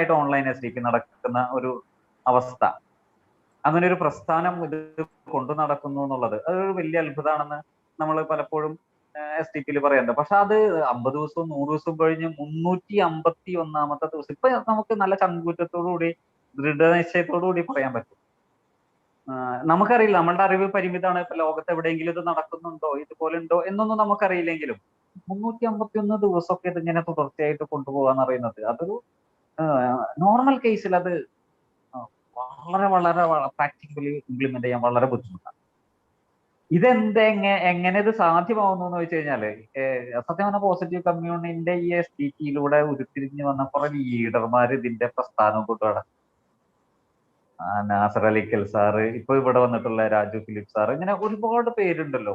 ആയിട്ട് online STP നടക്കുന്ന ഒരു അവസ്ഥ, അങ്ങനെ ഒരു പ്രസ്ഥാനം ഇത് കൊണ്ടു നടക്കുന്നു എന്നുള്ളത് അതൊരു വലിയ അത്ഭുതമാണെന്ന് നമ്മൾ പലപ്പോഴും STP പറയാറുണ്ട്. പക്ഷെ അത് 50 ദിവസവും 100 ദിവസവും കഴിഞ്ഞ് 351ാമത്തെ ദിവസം ഇപ്പൊ നമുക്ക് നല്ല ചങ്കൂറ്റത്തോടുകൂടി ദൃഢനിശ്ചയത്തോടുകൂടി പറയാൻ പറ്റും. നമുക്കറിയില്ല, നമ്മളുടെ അറിവ് പരിമിതമാണ്. ഇപ്പൊ ലോകത്ത് എവിടെയെങ്കിലും ഇത് നടക്കുന്നുണ്ടോ, ഇതുപോലെ ഉണ്ടോ എന്നൊന്നും നമുക്കറിയില്ലെങ്കിലും 351 ദിവസമൊക്കെ ഇതിങ്ങനെ തുടർച്ചയായിട്ട് കൊണ്ടുപോകാന്ന് പറയുന്നത് അതൊരു നോർമൽ കേസിൽ അത് വളരെ വളരെ പ്രാക്ടിക്കലി ഇംപ്ലിമെന്റ് ചെയ്യാൻ വളരെ ബുദ്ധിമുട്ടാണ്. എങ്ങനെ ഇത് സാധ്യമാവുന്നു എന്ന് വെച്ച് കഴിഞ്ഞാല് സത്യം പറഞ്ഞ പോസിറ്റീവ് കമ്മ്യൂണിന്റെ ഈ STPയിലൂടെ ഉരുത്തിരിഞ്ഞു വന്ന കുറെ ലീഡർമാർ ഇതിന്റെ പ്രസ്ഥാനം കൊണ്ടുപോകണം. നാസർ അലിക്കൽ സാറ്, ഇപ്പൊ ഇവിടെ വന്നിട്ടുള്ള രാജു ഫിലിപ്പ് സാറ്, ഇങ്ങനെ ഒരുപാട് പേരുണ്ടല്ലോ.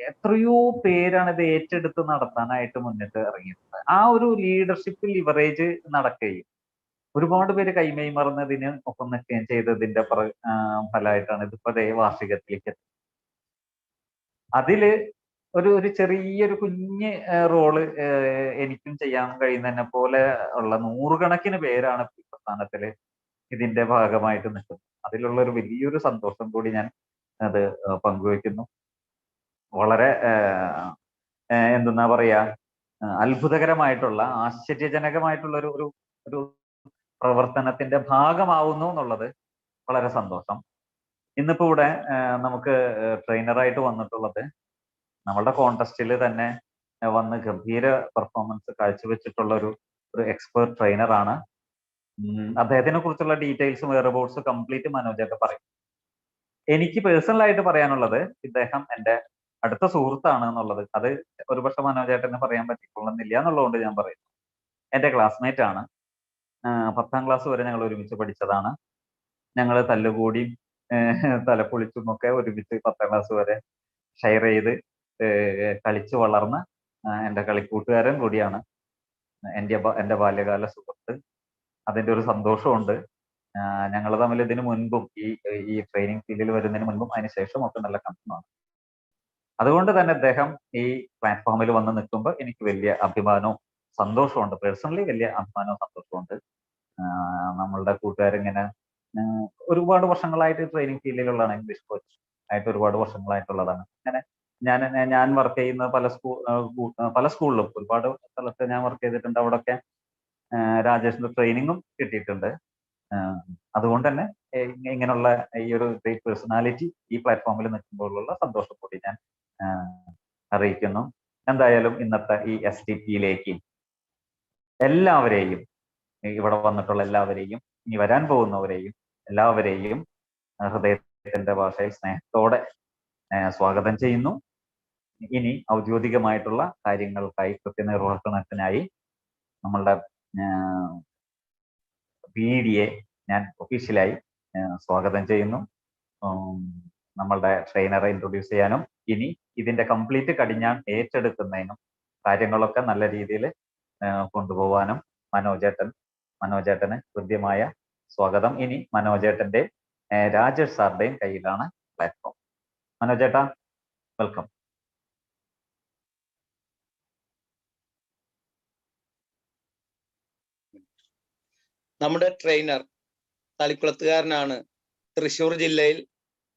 എത്രയോ പേരാണ് ഇത് ഏറ്റെടുത്ത് നടത്താനായിട്ട് മുന്നിട്ട് ഇറങ്ങിയിട്ടുള്ളത്. ആ ഒരു ലീഡർഷിപ്പ് ലിവറേജ് നടക്കുകയും ഒരുപാട് പേര് കൈമൈ മറന്നതിന് ഒപ്പം നിൽക്കുകയും ചെയ്തതിന്റെ ഫലമായിട്ടാണ് ഇതിപ്പോ വാർഷികത്തിലേക്ക് എത്തുന്നത്. അതില് ഒരു ചെറിയൊരു കുഞ്ഞ് റോള് എനിക്കും ചെയ്യാൻ കഴിയുന്നതിനെ പോലെ ഉള്ള നൂറുകണക്കിന് പേരാണ് ഈ പ്രസ്ഥാനത്തില് ഇതിന്റെ ഭാഗമായിട്ട് നിൽക്കുന്നത്. അതിലുള്ള ഒരു വലിയൊരു സന്തോഷം കൂടി ഞാൻ അത് പങ്കുവയ്ക്കുന്നു. വളരെ എന്തെന്നാ പറയാ, അത്ഭുതകരമായിട്ടുള്ള ആശ്ചര്യജനകമായിട്ടുള്ള ഒരു പ്രവർത്തനത്തിന്റെ ഭാഗമാവുന്നു എന്നുള്ളത് വളരെ സന്തോഷം. ഇന്നിപ്പോ ഇവിടെ നമുക്ക് ട്രെയിനറായിട്ട് വന്നിട്ടുള്ളത് നമ്മളുടെ കോൺടെസ്റ്റിൽ തന്നെ വന്ന് ഗംഭീര പെർഫോമൻസ് കാഴ്ചവെച്ചിട്ടുള്ള ഒരു എക്സ്പേർട്ട് ട്രെയിനറാണ്. അദ്ദേഹത്തിനെ കുറിച്ചുള്ള ഡീറ്റെയിൽസും വെയർഅബൌട്ട്സ് കംപ്ലീറ്റ് മനോജൊക്കെ പറയും. എനിക്ക് പേഴ്സണലായിട്ട് പറയാനുള്ളത് ഇദ്ദേഹം എൻ്റെ അടുത്ത സുഹൃത്താണ് എന്നുള്ളത്. അത് ഒരുപക്ഷെ മനോജേട്ടന് പറയാൻ പറ്റിക്കൊള്ളുന്നില്ല എന്നുള്ളതുകൊണ്ട് ഞാൻ പറയുന്നു. എൻ്റെ ക്ലാസ്മേറ്റ് ആണ്. 10ാം ക്ലാസ് വരെ ഞങ്ങൾ ഒരുമിച്ച് പഠിച്ചതാണ്. ഞങ്ങൾ തല്ലുകൂടിയും തലപ്പൊളിച്ചും ഒക്കെ ഒരുമിച്ച് 10ാം ക്ലാസ് വരെ ഷെയർ ചെയ്ത് കളിച്ചു വളർന്ന എൻ്റെ കളിക്കൂട്ടുകാരൻ കൂടിയാണ്. എൻ്റെ ബാല്യകാല സുഹൃത്ത്. അതിൻ്റെ ഒരു സന്തോഷമുണ്ട്. ഞങ്ങൾ തമ്മിൽ ഇതിനു മുൻപും ഈ ട്രെയിനിങ് ഫീൽഡിൽ വരുന്നതിന് മുൻപും അതിന് ശേഷം ഒക്കെ നല്ല കമ്പമാണ്. അതുകൊണ്ട് തന്നെ അദ്ദേഹം ഈ പ്ലാറ്റ്ഫോമിൽ വന്ന് നിൽക്കുമ്പോൾ എനിക്ക് വലിയ അഭിമാനവും സന്തോഷമുണ്ട്. പേഴ്സണലി വലിയ അഭിമാനവും സന്തോഷമുണ്ട്. നമ്മളുടെ കൂട്ടുകാരിങ്ങനെ ഒരുപാട് വർഷങ്ങളായിട്ട് ട്രെയിനിങ് ഫീൽഡിലുള്ളതാണ്. ഇംഗ്ലീഷ് കോച്ച് ആയിട്ട് ഒരുപാട് വർഷങ്ങളായിട്ടുള്ളതാണ്. അങ്ങനെ ഞാൻ വർക്ക് ചെയ്യുന്ന പല സ്കൂളിലും ഒരുപാട് സ്ഥലത്ത് ഞാൻ വർക്ക് ചെയ്തിട്ടുണ്ട്. അവിടെയൊക്കെ രാജേഷിന്റെ ട്രെയിനിങ്ങും കിട്ടിയിട്ടുണ്ട്. അതുകൊണ്ട് തന്നെ ഇങ്ങനെയുള്ള ഈ ഒരു ഗ്രേറ്റ് പേഴ്സണാലിറ്റി ഈ പ്ലാറ്റ്ഫോമിൽ നിൽക്കുമ്പോഴുള്ള സന്തോഷം കൂടി ഞാൻ അറിയിക്കുന്നു. എന്തായാലും ഇന്നത്തെ ഈ STPയിലേക്ക് എല്ലാവരെയും, ഇവിടെ വന്നിട്ടുള്ള എല്ലാവരെയും, ഇനി വരാൻ പോകുന്നവരെയും എല്ലാവരെയും ഹൃദയത്തിന്റെ ഭാഷയിൽ സ്നേഹത്തോടെ സ്വാഗതം ചെയ്യുന്നു. ഇനി ഔദ്യോഗികമായിട്ടുള്ള കാര്യങ്ങൾക്കായി, കൃത്യനിർവഹണത്തിനായി നമ്മളുടെ BDയെ ഞാൻ ഒഫീഷ്യലായി സ്വാഗതം ചെയ്യുന്നു. നമ്മളുടെ ട്രെയിനറെ ഇൻട്രൊഡ്യൂസ് ചെയ്യാനും ഇനി ഇതിന്റെ കംപ്ലീറ്റ് കടിഞ്ഞാൺ ഏറ്റെടുക്കുന്നതിനും കാര്യങ്ങളൊക്കെ നല്ല രീതിയിൽ കൊണ്ടുപോകാനും മനോജേട്ടന് ഹൃദ്യമായ സ്വാഗതം. ഇനി മനോജേട്ടന്റെ രാജേഷ് സാറിന്റെയും കയ്യിലാണ് പ്ലാറ്റ്ഫോം. മനോജേട്ടാ, വെൽക്കം. നമ്മുടെ ട്രെയിനർ തളിക്കുളത്തുകാരനാണ്. തൃശ്ശൂർ ജില്ലയിൽ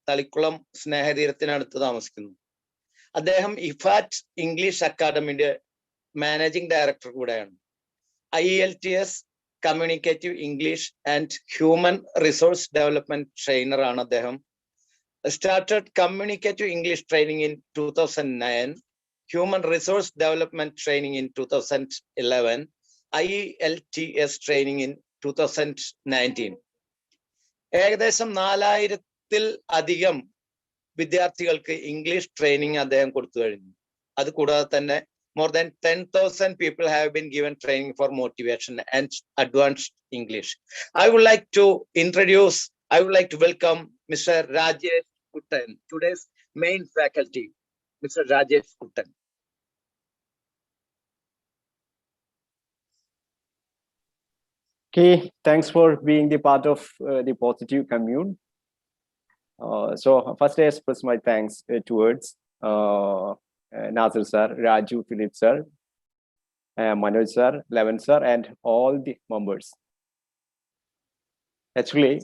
തളിക്കുളം സ്നേഹതീരത്തിനടുത്ത് താമസിക്കുന്നു. അദ്ദേഹം ഇഫാറ്റ് ഇംഗ്ലീഷ് അക്കാദമിയുടെ മാനേജിംഗ് ഡയറക്ടർ കൂടെയാണ്. IELTS communicative English and human resource development trainer ആണ് അദ്ദേഹം. Started communicative English training in 2009, human resource development training in 2011, IELTS training in 2019. ഏകദേശം 4000-ൽ അധികം വിദ്യാർത്ഥികൾക്ക് ഇംഗ്ലീഷ് ട്രെയിനിങ് അദ്ദേഹം കൊടുത്തു കഴിഞ്ഞു. അത് കൂടാതെ തന്നെ more than 10,000 people have been given training for motivation and advanced English. I would like to welcome Mr. Rajesh Kuttan, today's main faculty, Mr. Rajesh Kuttan. Okay, thanks for being the part of the positive commune. So first I express my thanks towards Nasir sir, Raju Philip sir, Manoj sir, Levin sir, and all the members Actually,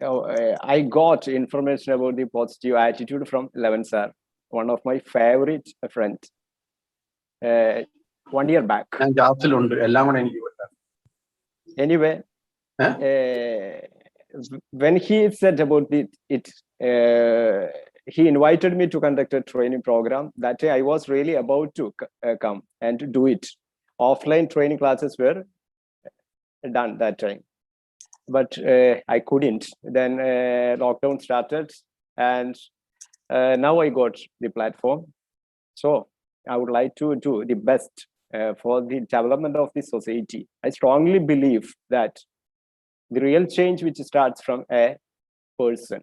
I got information about the positive attitude from Levan sir, one of my favorite friends. 1 year back. ഞാൻ ക്ലാസ്സിലുണ്ട് എല്ലാം കൂടെ എനിക്ക് പറ്റാം. Anyway, when he said about it, he invited me to conduct a training program. That day I was really about to come and to do it. Offline training classes were done that time, but I couldn't. Then lockdown started, and now I got the platform. So I would like to do the best for the development of the society. I strongly believe that the real change which starts from a person.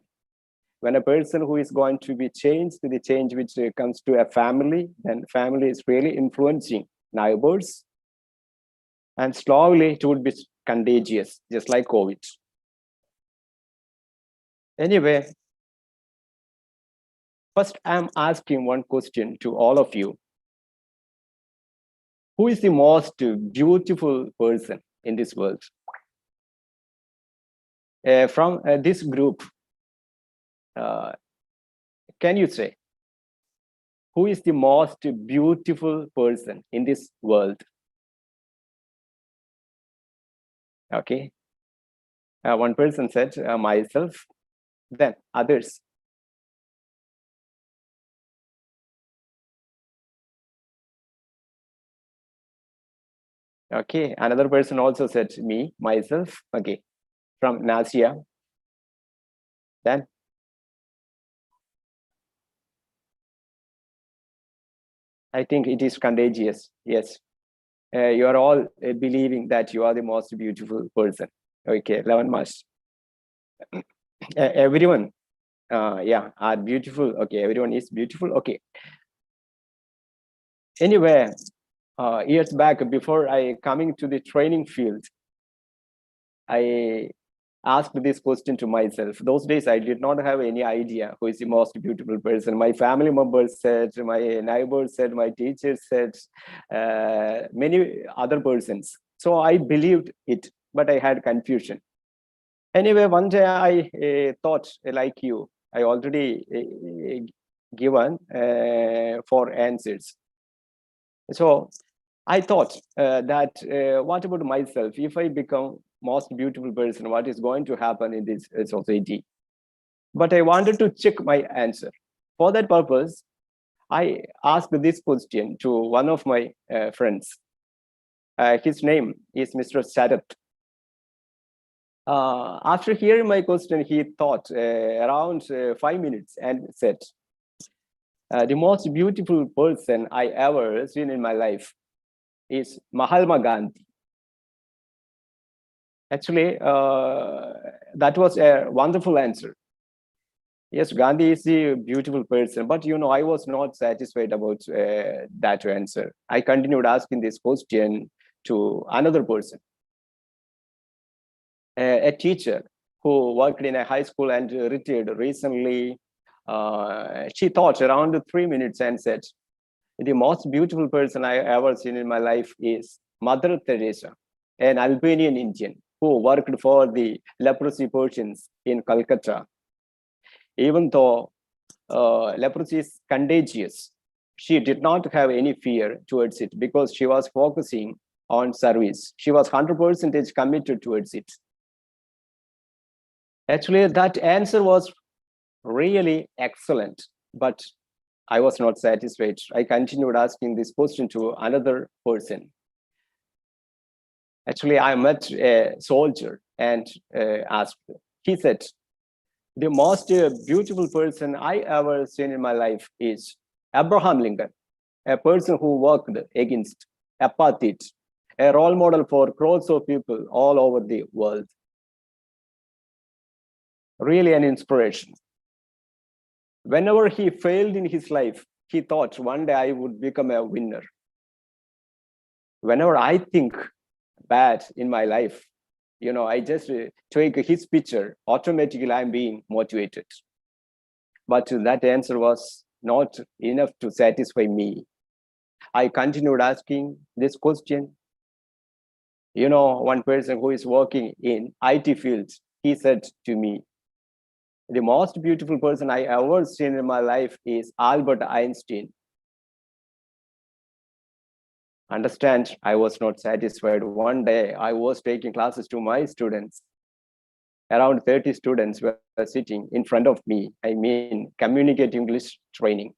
When a person who is going to be changed, the change which comes to a family, then family is really influencing neighbors. And slowly it would be contagious, just like COVID. Anyway, first I'm asking one question to all of you. Who is the most beautiful person in this world? From this group, can you say, who is the most beautiful person in this world? Okay. One person said myself, then others. Okay, another person also said me, myself. Okay, from Nasia. Then I think it is contagious. Yes, you are all believing that you are the most beautiful person. Okay, Levan Mas. Everyone, yeah, are beautiful. Okay, everyone is beautiful. Okay. Anyway, years back, before I coming to the training field, I asked this question to myself. Those days, I did not have any idea who is the most beautiful person. My family members said, my neighbors said, my teachers said, many other persons. So I believed it, but I had confusion. Anyway, one day I thought like you, I already given 4 answers. So I thought that what about myself? If I become most beautiful person, what is going to happen in this society? But I wanted to check my answer. For that purpose, I asked this question to one of my friends. His name is Mr. Sarat. After hearing my question, he thought around 5 minutes and said, the most beautiful person I ever seen in my life is Mahatma Gandhi. Actually, that was a wonderful answer. Yes, Gandhi is a beautiful person, but you know, I was not satisfied about that answer. I continued asking this question to another person, a teacher who worked in a high school and retired recently. She thought around 3 minutes and said, the most beautiful person I ever seen in my life is Mother Teresa, an Albanian Indian who worked for the leprosy persons in Calcutta. Even though leprosy is contagious, she did not have any fear towards it because she was focusing on service. She was 100% committed towards it. Actually, that answer was really excellent, but I was not satisfied. I continued asking this question to another person. Actually, I met a soldier and asked. He said, the most beautiful person I ever seen in my life is Abraham Lincoln, a person who worked against apartheid, a role model for crores of people all over the world. Really an inspiration. Whenever he failed in his life, he thought one day I would become a winner. Whenever I think bad in my life, you know, I just take his picture, automatically I'm being motivated. But that answer was not enough to satisfy me. I continued asking this question You know, one person who is working in IT fields, he said to me, the most beautiful person I ever seen in my life is Albert Einstein. Understand, I was not satisfied. One day, I was taking classes to my students. Around 30 students were sitting in front of me. I mean, communicate English training.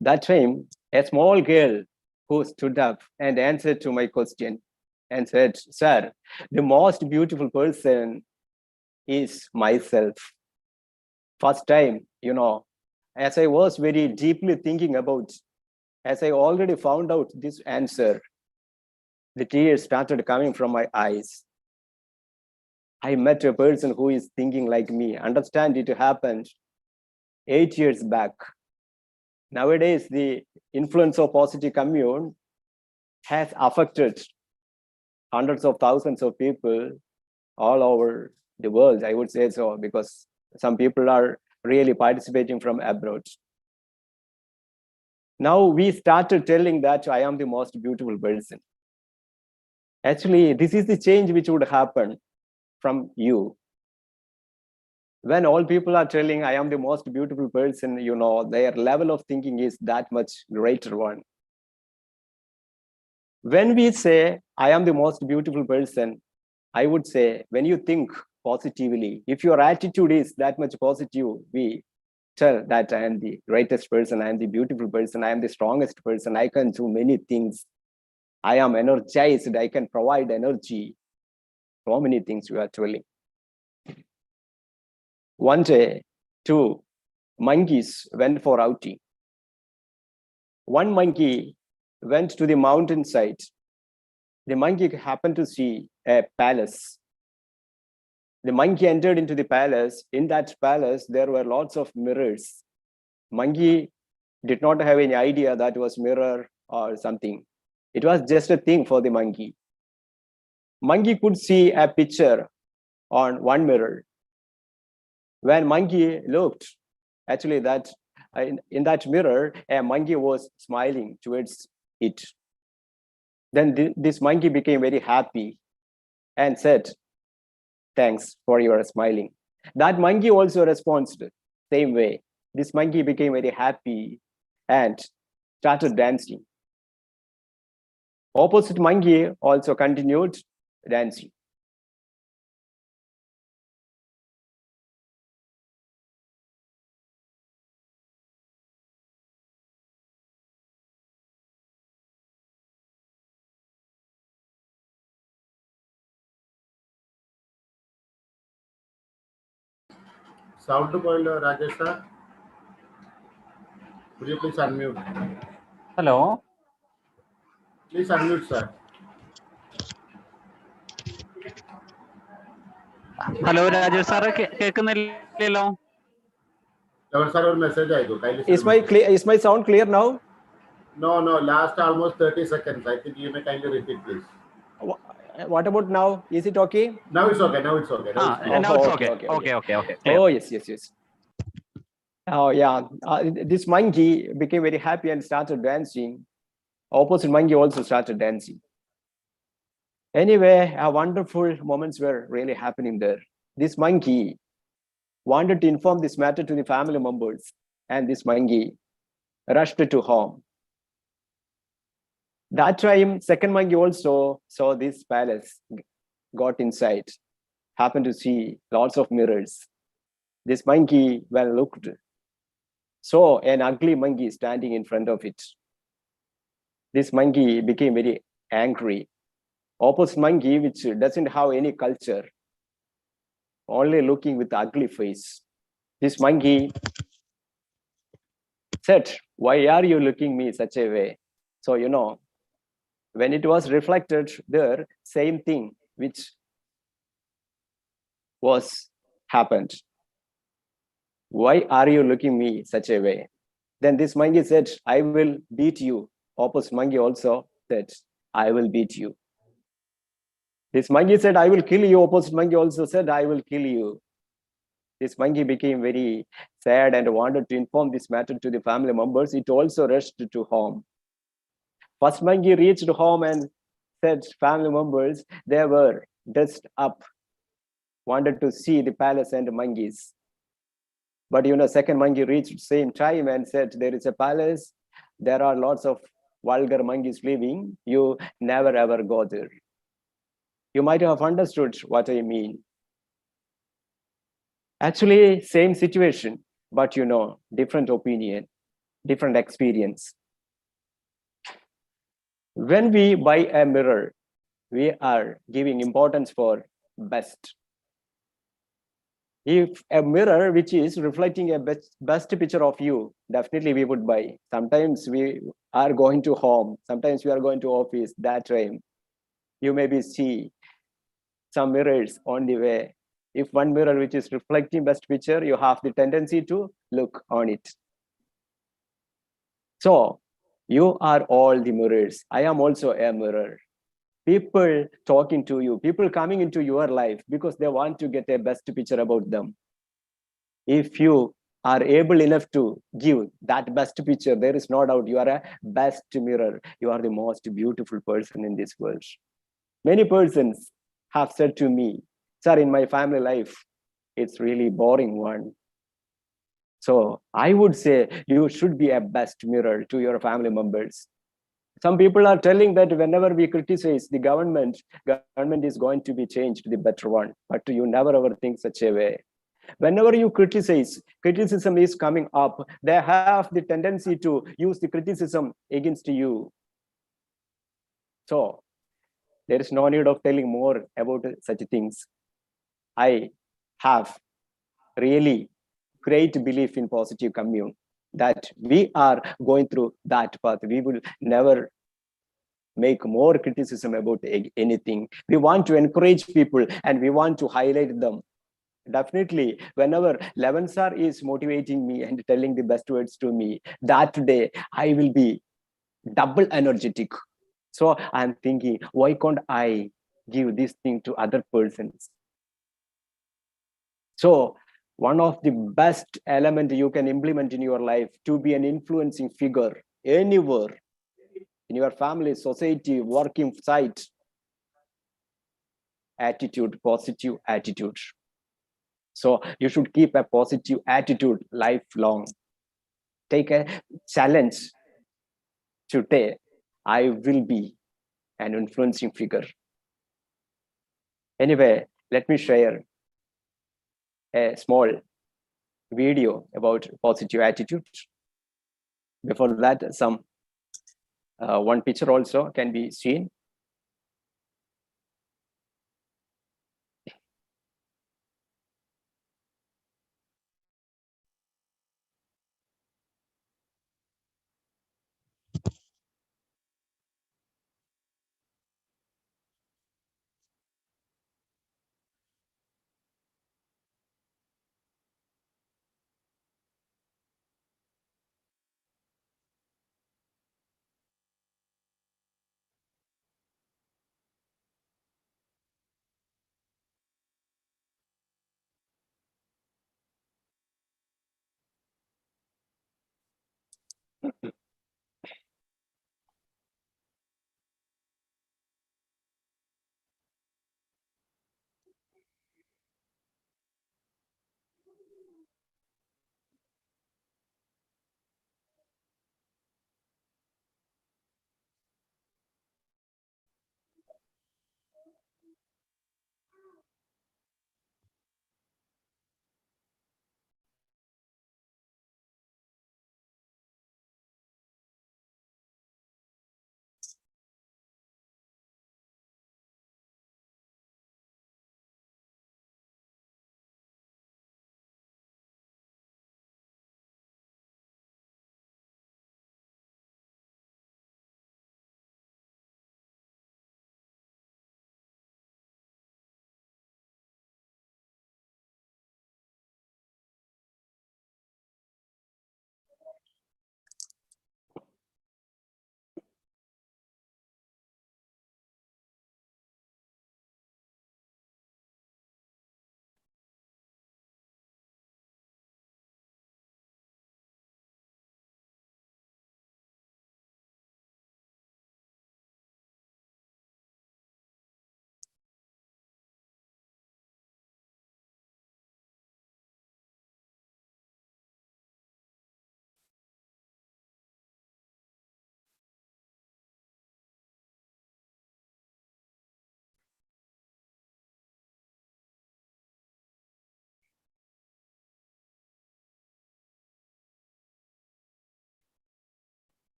That time, a small girl who stood up and answered to my question and said, "Sir, the most beautiful person is myself." First time, you know, as I was very deeply thinking about, as I already found out this answer, the tears started coming from my eyes. I met a person who is thinking like me. Understand, it happened 8 years back. Nowadays, the influence of positive commune has affected hundreds of thousands of people all over the world, I would say so, because some people are really participating from abroad. Now we started telling that I am the most beautiful person. Actually, this is the change which would happen from you. When all people are telling I am the most beautiful person, you know, their level of thinking is that much greater one. When we say I am the most beautiful person, I would say when you think positively, if your attitude is that much positive, we tell that I am the greatest person, I am the beautiful person, I am the strongest person, I can do many things, I am energized, I can provide energy. So many things we are telling. One day, two monkeys went for outing. One monkey went to the mountainside. The monkey happened to see a palace. The monkey entered into the palace. In that palace, there were lots of mirrors. Monkey did not have any idea that was mirror or something. It was just a thing for the monkey. Monkey could see a picture on one mirror. When monkey looked, actually that in that mirror, a monkey was smiling towards it. Then this monkey became very happy and said, "Thanks for your smiling." That monkey also responded same way. This monkey became very happy and started dancing. Opposite monkey also continued dancing. Sound to point, Rajesh sir. Could you please unmute? Hello Please unmute, sir. Hello Rajesh sir കേൾക്കുന്നില്ലല്ലോ? Sir, one message I do. Kindly Is send me. my sound clear now? No, last almost 30 seconds. I think you may kindly repeat, please. What about now? Is it okay? Now it's okay. Now it's okay. Now it's clear. Now it's okay, okay. okay. Okay. Oh, yes. Oh, yeah. This monkey became very happy and started dancing. Opposite monkey also started dancing. Anyway, wonderful moments were really happening there. This monkey wanted to inform this matter to the family members, and this monkey rushed to home. That time, second monkey also saw this palace, got inside, happened to see lots of mirrors. This monkey, when looked, saw an ugly monkey standing in front of it. This monkey became very angry. Opposite monkey, which doesn't have any culture, only looking with ugly face. This monkey said, "Why are you looking me such a way?" So, you know, when it was reflected there, same thing which was happened. "Why are you looking me such a way?" Then this monkey said, "I will beat you." Opposite monkey also said, "I will beat you." This monkey said, "I will kill you." Opposite monkey also said, "I will kill you." This monkey became very sad and wanted to inform this matter to the family members. It also rushed to home. First monkey reached home and said family members, they were dressed up, wanted to see the palace and monkeys. But second monkey reached same time and said, there is a palace, there are lots of vulgar monkeys living, you never ever go there. You might have understood what I mean. Actually, same situation, but different opinion, different experience. When we buy a mirror, we are giving importance for best. If a mirror which is reflecting a best picture of you, definitely we would buy. Sometimes we are going to home, sometimes we are going to office, that time you maybe see some mirrors on the way. If one mirror which is reflecting best picture, you have the tendency to look on it. So you are all the mirrors. I am also a mirror. People talking to you, people coming into your life because they want to get a best picture about them. If you are able enough to give that best picture, there is no doubt you are a best mirror. You are the most beautiful person in this world. Many persons have said to me, sir, in my family life, it's really boring one. So I would say you should be a best mirror to your family members. Some people are telling that whenever we criticize the government is going to be changed to the better one, but you never ever think such a way. Whenever you criticize, criticism is coming up. They have the tendency to use the criticism against you. So there is no need of telling more about such things. I have really great belief in positive commune, that we are going through that path. We will never make more criticism about anything. We want to encourage people and we want to highlight them. Definitely, whenever Levan sir is motivating me and telling the best words to me, that day I will be double energetic. So I'm thinking, why can't I give this thing to other persons? So one of the best element you can implement in your life to be an influencing figure anywhere, in your family, society, working site, attitude, positive attitude. So you should keep a positive attitude lifelong. Take a challenge today. I will be an influencing figure. Anyway, let me share a small video about positive attitude. Before that, some one picture also can be seen.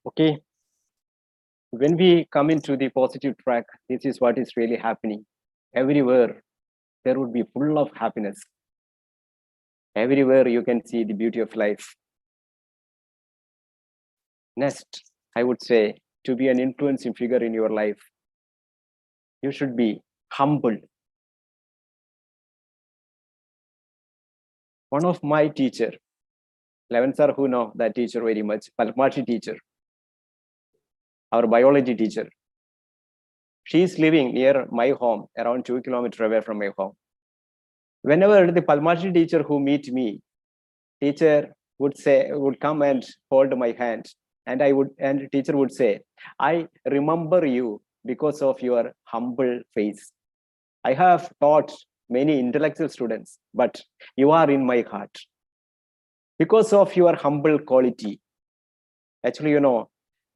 Okay, when we come into the positive track, this is what is really happening. Everywhere there would be full of happiness. Everywhere you can see the beauty of life. Next, I would say, to be an influencing figure in your life, you should be humble. One of my teacher, Levan sir, who know that teacher very much, Palmachi teacher, our biology teacher. She is living near my home, around 2 kilometers away from my home. Whenever the Palmachi teacher who meet me, teacher would come and hold my hand, and teacher would say, I remember you because of your humble face. I have taught many intellectual students, but you are in my heart because of your humble quality. Actually,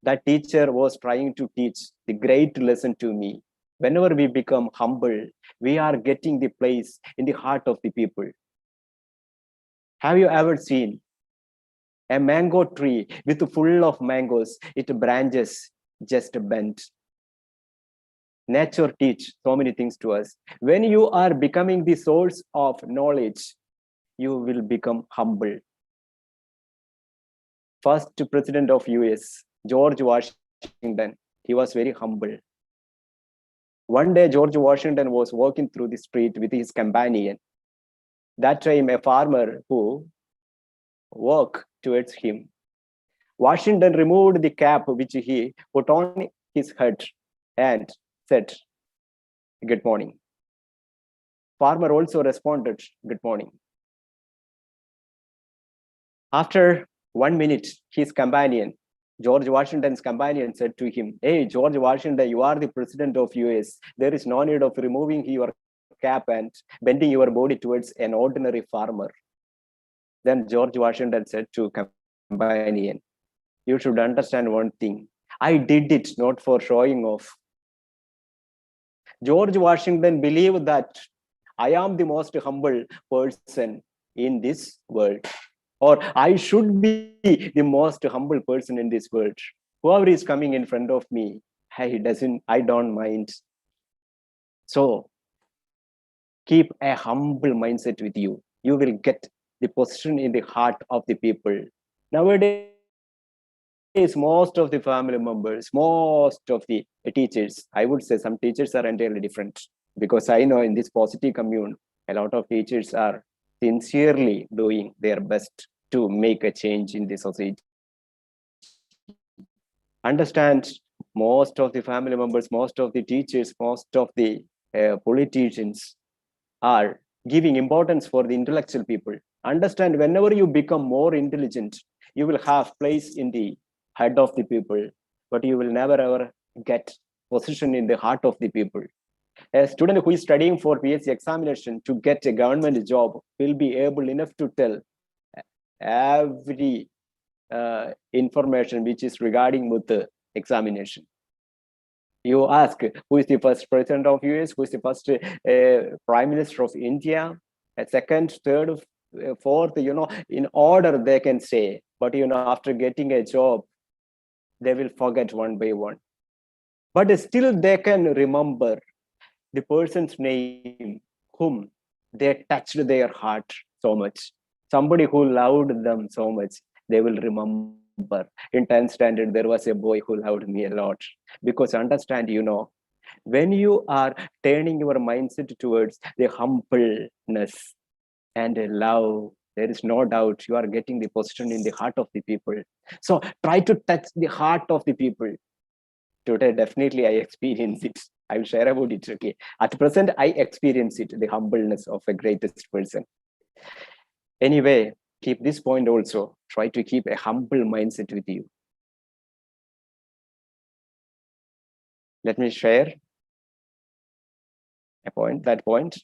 that teacher was trying to teach the great lesson to me. Whenever we become humble, we are getting the place in the heart of the people. Have you ever seen a mango tree with full of mangoes? Its branches just bent. Nature teach so many things to us. When you are becoming the source of knowledge, you will become humble. First president of US, George Washington, he was very humble. One day, George Washington was walking through the street with his companion. That time, a farmer who walked towards him. Washington removed the cap which he put on his head and said, good morning. Farmer also responded, good morning. After 1 minute, his companion, George Washington's companion, said to him, hey, George Washington, you are the president of US. There is no need of removing your cap and bending your body towards an ordinary farmer. Then George Washington said to companion, you should understand one thing. I did it not for showing off. George Washington believed that I am the most humble person in this world, or I should be the most humble person in this world. Whoever is coming in front of me, I don't mind. So keep a humble mindset with you. You will get the position in the heart of the people. Nowadays, most of the family members, most of the teachers, I would say some teachers are entirely different, because I know in this positive commune, a lot of teachers are sincerely doing their best to make a change in the society. Understand, most of the family members, most of the teachers, most of the politicians are giving importance for the intellectual people. Understand, whenever you become more intelligent, you will have place in the head of the people, but you will never ever get position in the heart of the people. A student who is studying for PhD examination to get a government job will be able enough to tell every information which is regarding with the examination. You ask who is the first president of US, who is the first prime minister of India, a second, third, fourth, in order they can say, but after getting a job, they will forget one by one. But still they can remember the person's name whom they touched their heart so much. Somebody who loved them so much, they will remember. In 10th standard, there was a boy who loved me a lot. Because understand, when you are turning your mindset towards the humbleness and love, there is no doubt you are getting the position in the heart of the people. So try to touch the heart of the people. Today, definitely I experience it. I will share about it. Okay. At present, I experience it, the humbleness of a greatest person. Anyway, keep this point also. Try to keep a humble mindset with you. Let me share that point.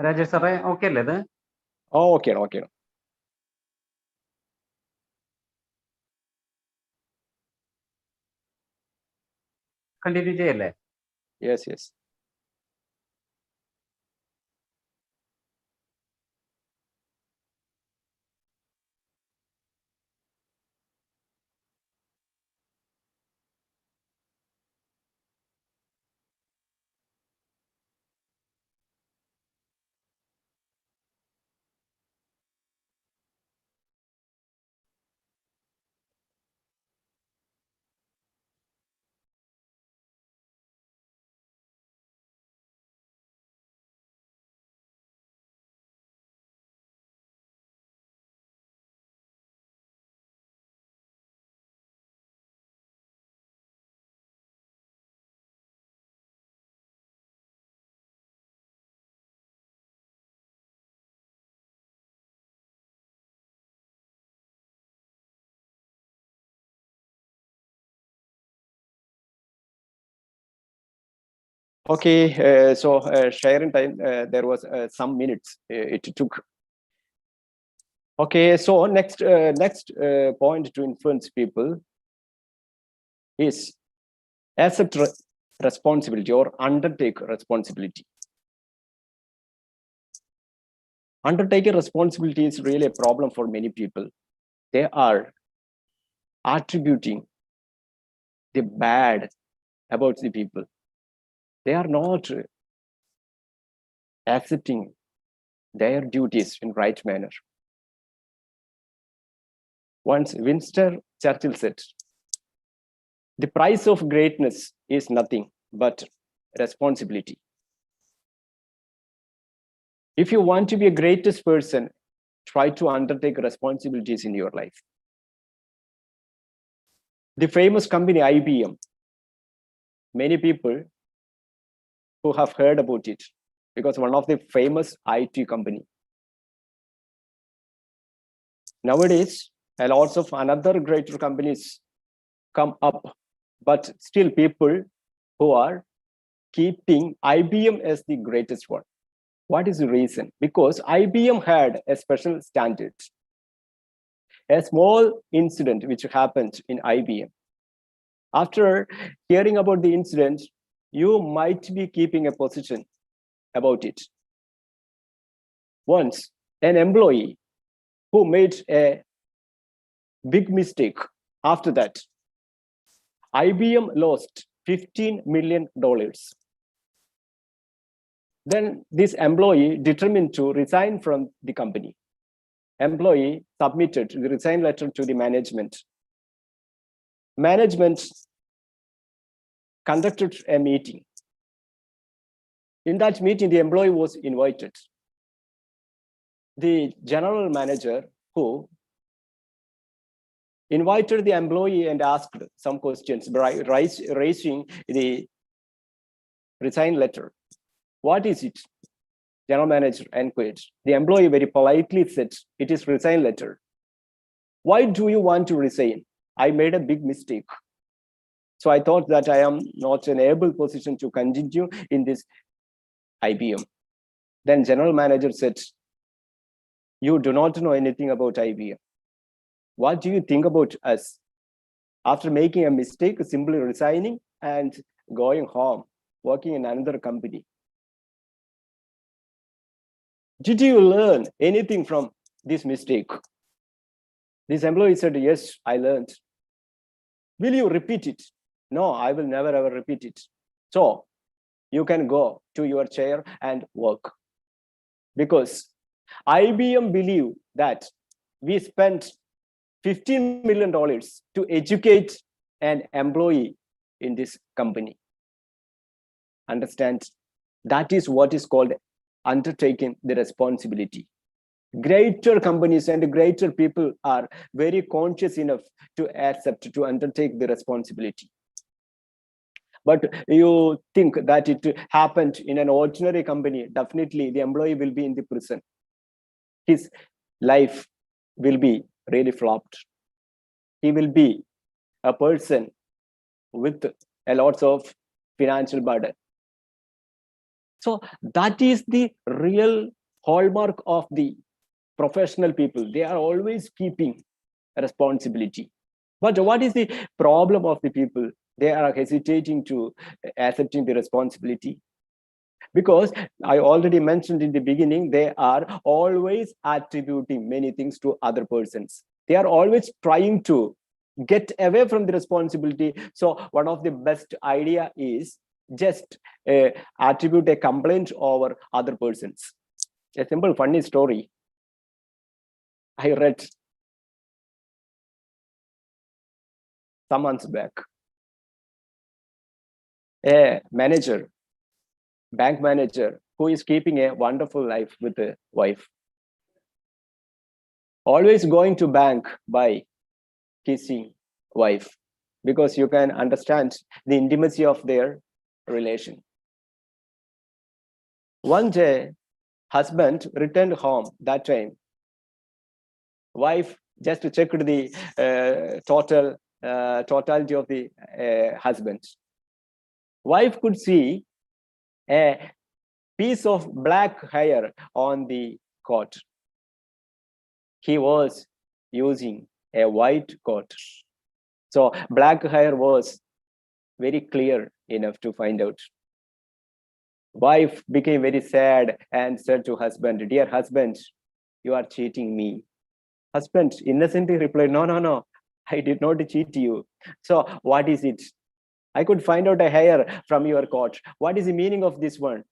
Rajesh സാറേ okay അല്ലേ ഇത്? Oh, okay, okay. Continue ചെയ്യല്ലേ? Yes, yes. Okay, so sharing time, there was some minutes it took. Okay, so next point to influence people is accept responsibility or undertake responsibility. Undertaking responsibility is really a problem for many people. They are attributing the bad about the people. They are not accepting their duties in right manner. Once Winston Churchill said, the price of greatness is nothing but responsibility. If you want to be a greatest person, try to undertake responsibilities in your life. The famous company IBM, many people who have heard about it because one of the famous IT company. Nowadays, lots of another greater companies come up, but still people who are keeping IBM as the greatest one. What is the reason? Because IBM had a special standard. A small incident which happened in IBM. After hearing about the incident, you might be keeping a position about it. Once, an employee who made a big mistake, after that, IBM lost $15 million. Then this employee determined to resign from the company. Employee submitted the resign letter to the management. Management conducted a meeting. In that meeting, the employee was invited. The general manager who invited the employee and asked some questions, raising the resign letter. What is it? General manager inquired. The employee very politely said, it is resign letter. Why do you want to resign? I made a big mistake. So I thought that I am not in an able position to continue in this IBM. Then general manager said, you do not know anything about IBM. What do you think about us? After making a mistake, simply resigning and going home, working in another company. Did you learn anything from this mistake? This employee said, yes, I learned. Will you repeat it? No, I will never ever repeat it. So you can go to your chair and work. Because IBM believe that we spent $15 million to educate an employee in this company. Understand? That is what is called undertaking the responsibility. Greater companies and greater people are very conscious enough to accept, to undertake the responsibility. But you think that it happened in an ordinary company, definitely the employee will be in the prison. His life will be really flopped. He will be a person with a lot of financial burden. So that is the real hallmark of the professional people. They are always keeping responsibility. But what is the problem of the people? They are hesitating to accepting the responsibility. Because I already mentioned in the beginning, they are always attributing many things to other persons. They are always trying to get away from the responsibility. So one of the best idea is just attribute a complaint over other persons. A simple funny story I read some months back. A manager, bank manager, who is keeping a wonderful life with a wife, always going to bank by kissing wife, because you can understand the intimacy of their relation. One day, husband returned home. That time, wife just checked the totality of the husband. Wife could see a piece of black hair on the coat. He was using a white coat. So black hair was very clear enough to find out. Wife became very sad and said to husband, "Dear husband, you are cheating me." Husband innocently replied, "No, no, no, I did not cheat you. So what is it? I could find out a hair from your coat. What is the meaning of this one?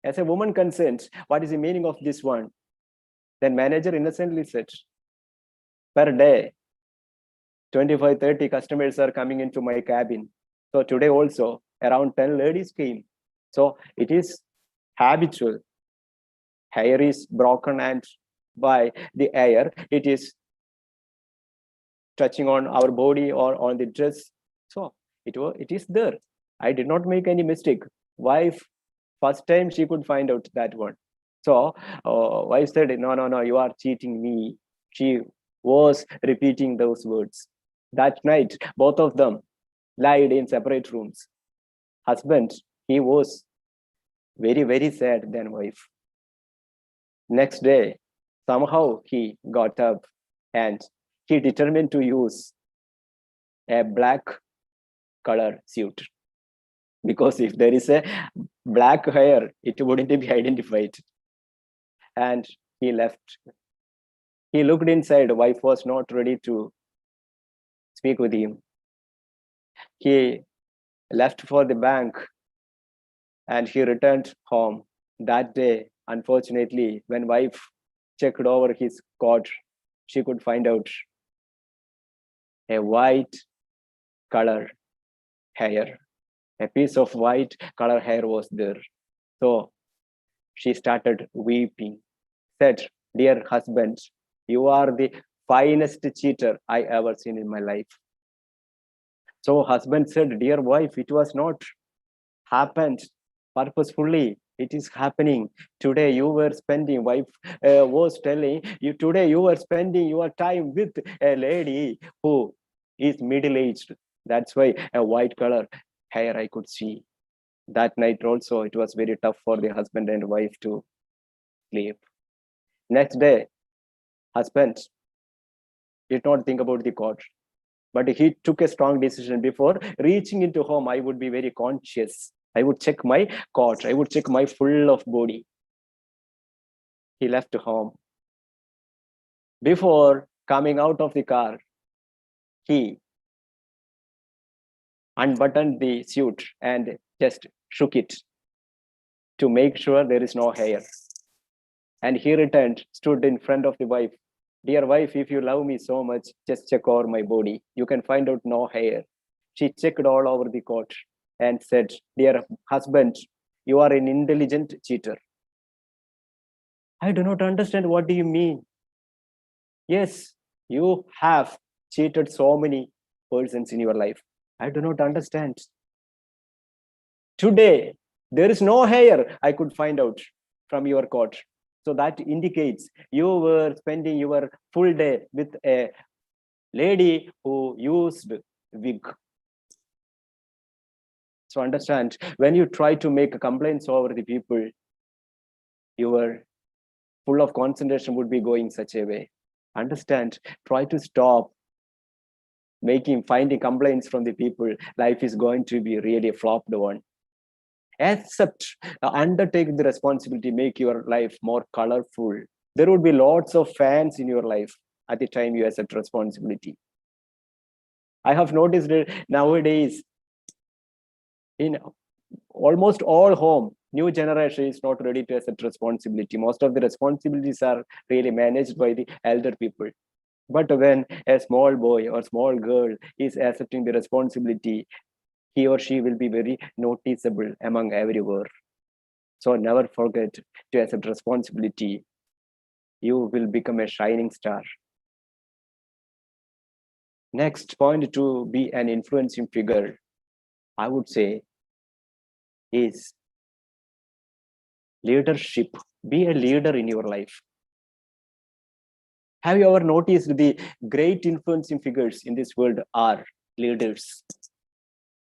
As a woman consents, what is the meaning of this one?" Then manager innocently said, "Per day, 25, 30 customers are coming into my cabin. So today also around 10 ladies came. So it is habitual. Hair is broken, and by the air, it is touching on our body or on the dress. So it is there. I did not make any mistake." Wife, first time she could find out that one. So wife said, "No, no, no, you are cheating me." She was repeating those words. That night, both of them lied in separate rooms. Husband, he was very, very sad than wife. Next day, somehow he got up and he determined to use a black color suit, because if there is a black hair, it wouldn't be identified. And he left. He looked inside. Wife was not ready to speak with him. He left for the bank and he returned home. That day, unfortunately, when wife checked over his coat, she could find out a white color hair. A piece of white color hair was there. So she started weeping, said, "Dear husband, you are the finest cheater I ever seen in my life." So husband said, "Dear wife, it was not happened purposefully. It is happening. Today you were spending," wife was telling you, "today you were spending your time with a lady who is middle-aged. That's why a white color hair I could see." That night also, it was very tough for the husband and wife to sleep. Next day, husband did not think about the court, but he took a strong decision. Before reaching into home, I would be very conscious. I would check my coat. I would check my full of body. He left home. Before coming out of the car, he unbuttoned the suit and just shook it to make sure there is no hair. And he returned, stood in front of the wife. "Dear wife, if you love me so much, just check over my body. You can find out no hair." She checked all over the coat and said, "Dear husband, you are an intelligent cheater." "I do not understand. What do you mean?" "Yes, you have cheated so many persons in your life. I do not understand. Today, there is no hair I could find out from your coat. So that indicates you were spending your full day with a lady who used wig." So understand, when you try to make complaints over the people, your full of concentration would be going such a way. Understand, try to stop finding complaints from the people. Life is going to be really a flopped one. Accept, undertake the responsibility, make your life more colorful. There would be lots of fans in your life at the time you accept responsibility. I have noticed that nowadays, in almost all home, new generation is not ready to accept responsibility. Most of the responsibilities are really managed by the elder people. But when a small boy or small girl is accepting the responsibility, he or she will be very noticeable among everywhere. So never forget to accept responsibility. You will become a shining star. Next point to be an influencing figure, I would say, is leadership. Be a leader in your life. Have you ever noticed the great influencing figures in this world are leaders?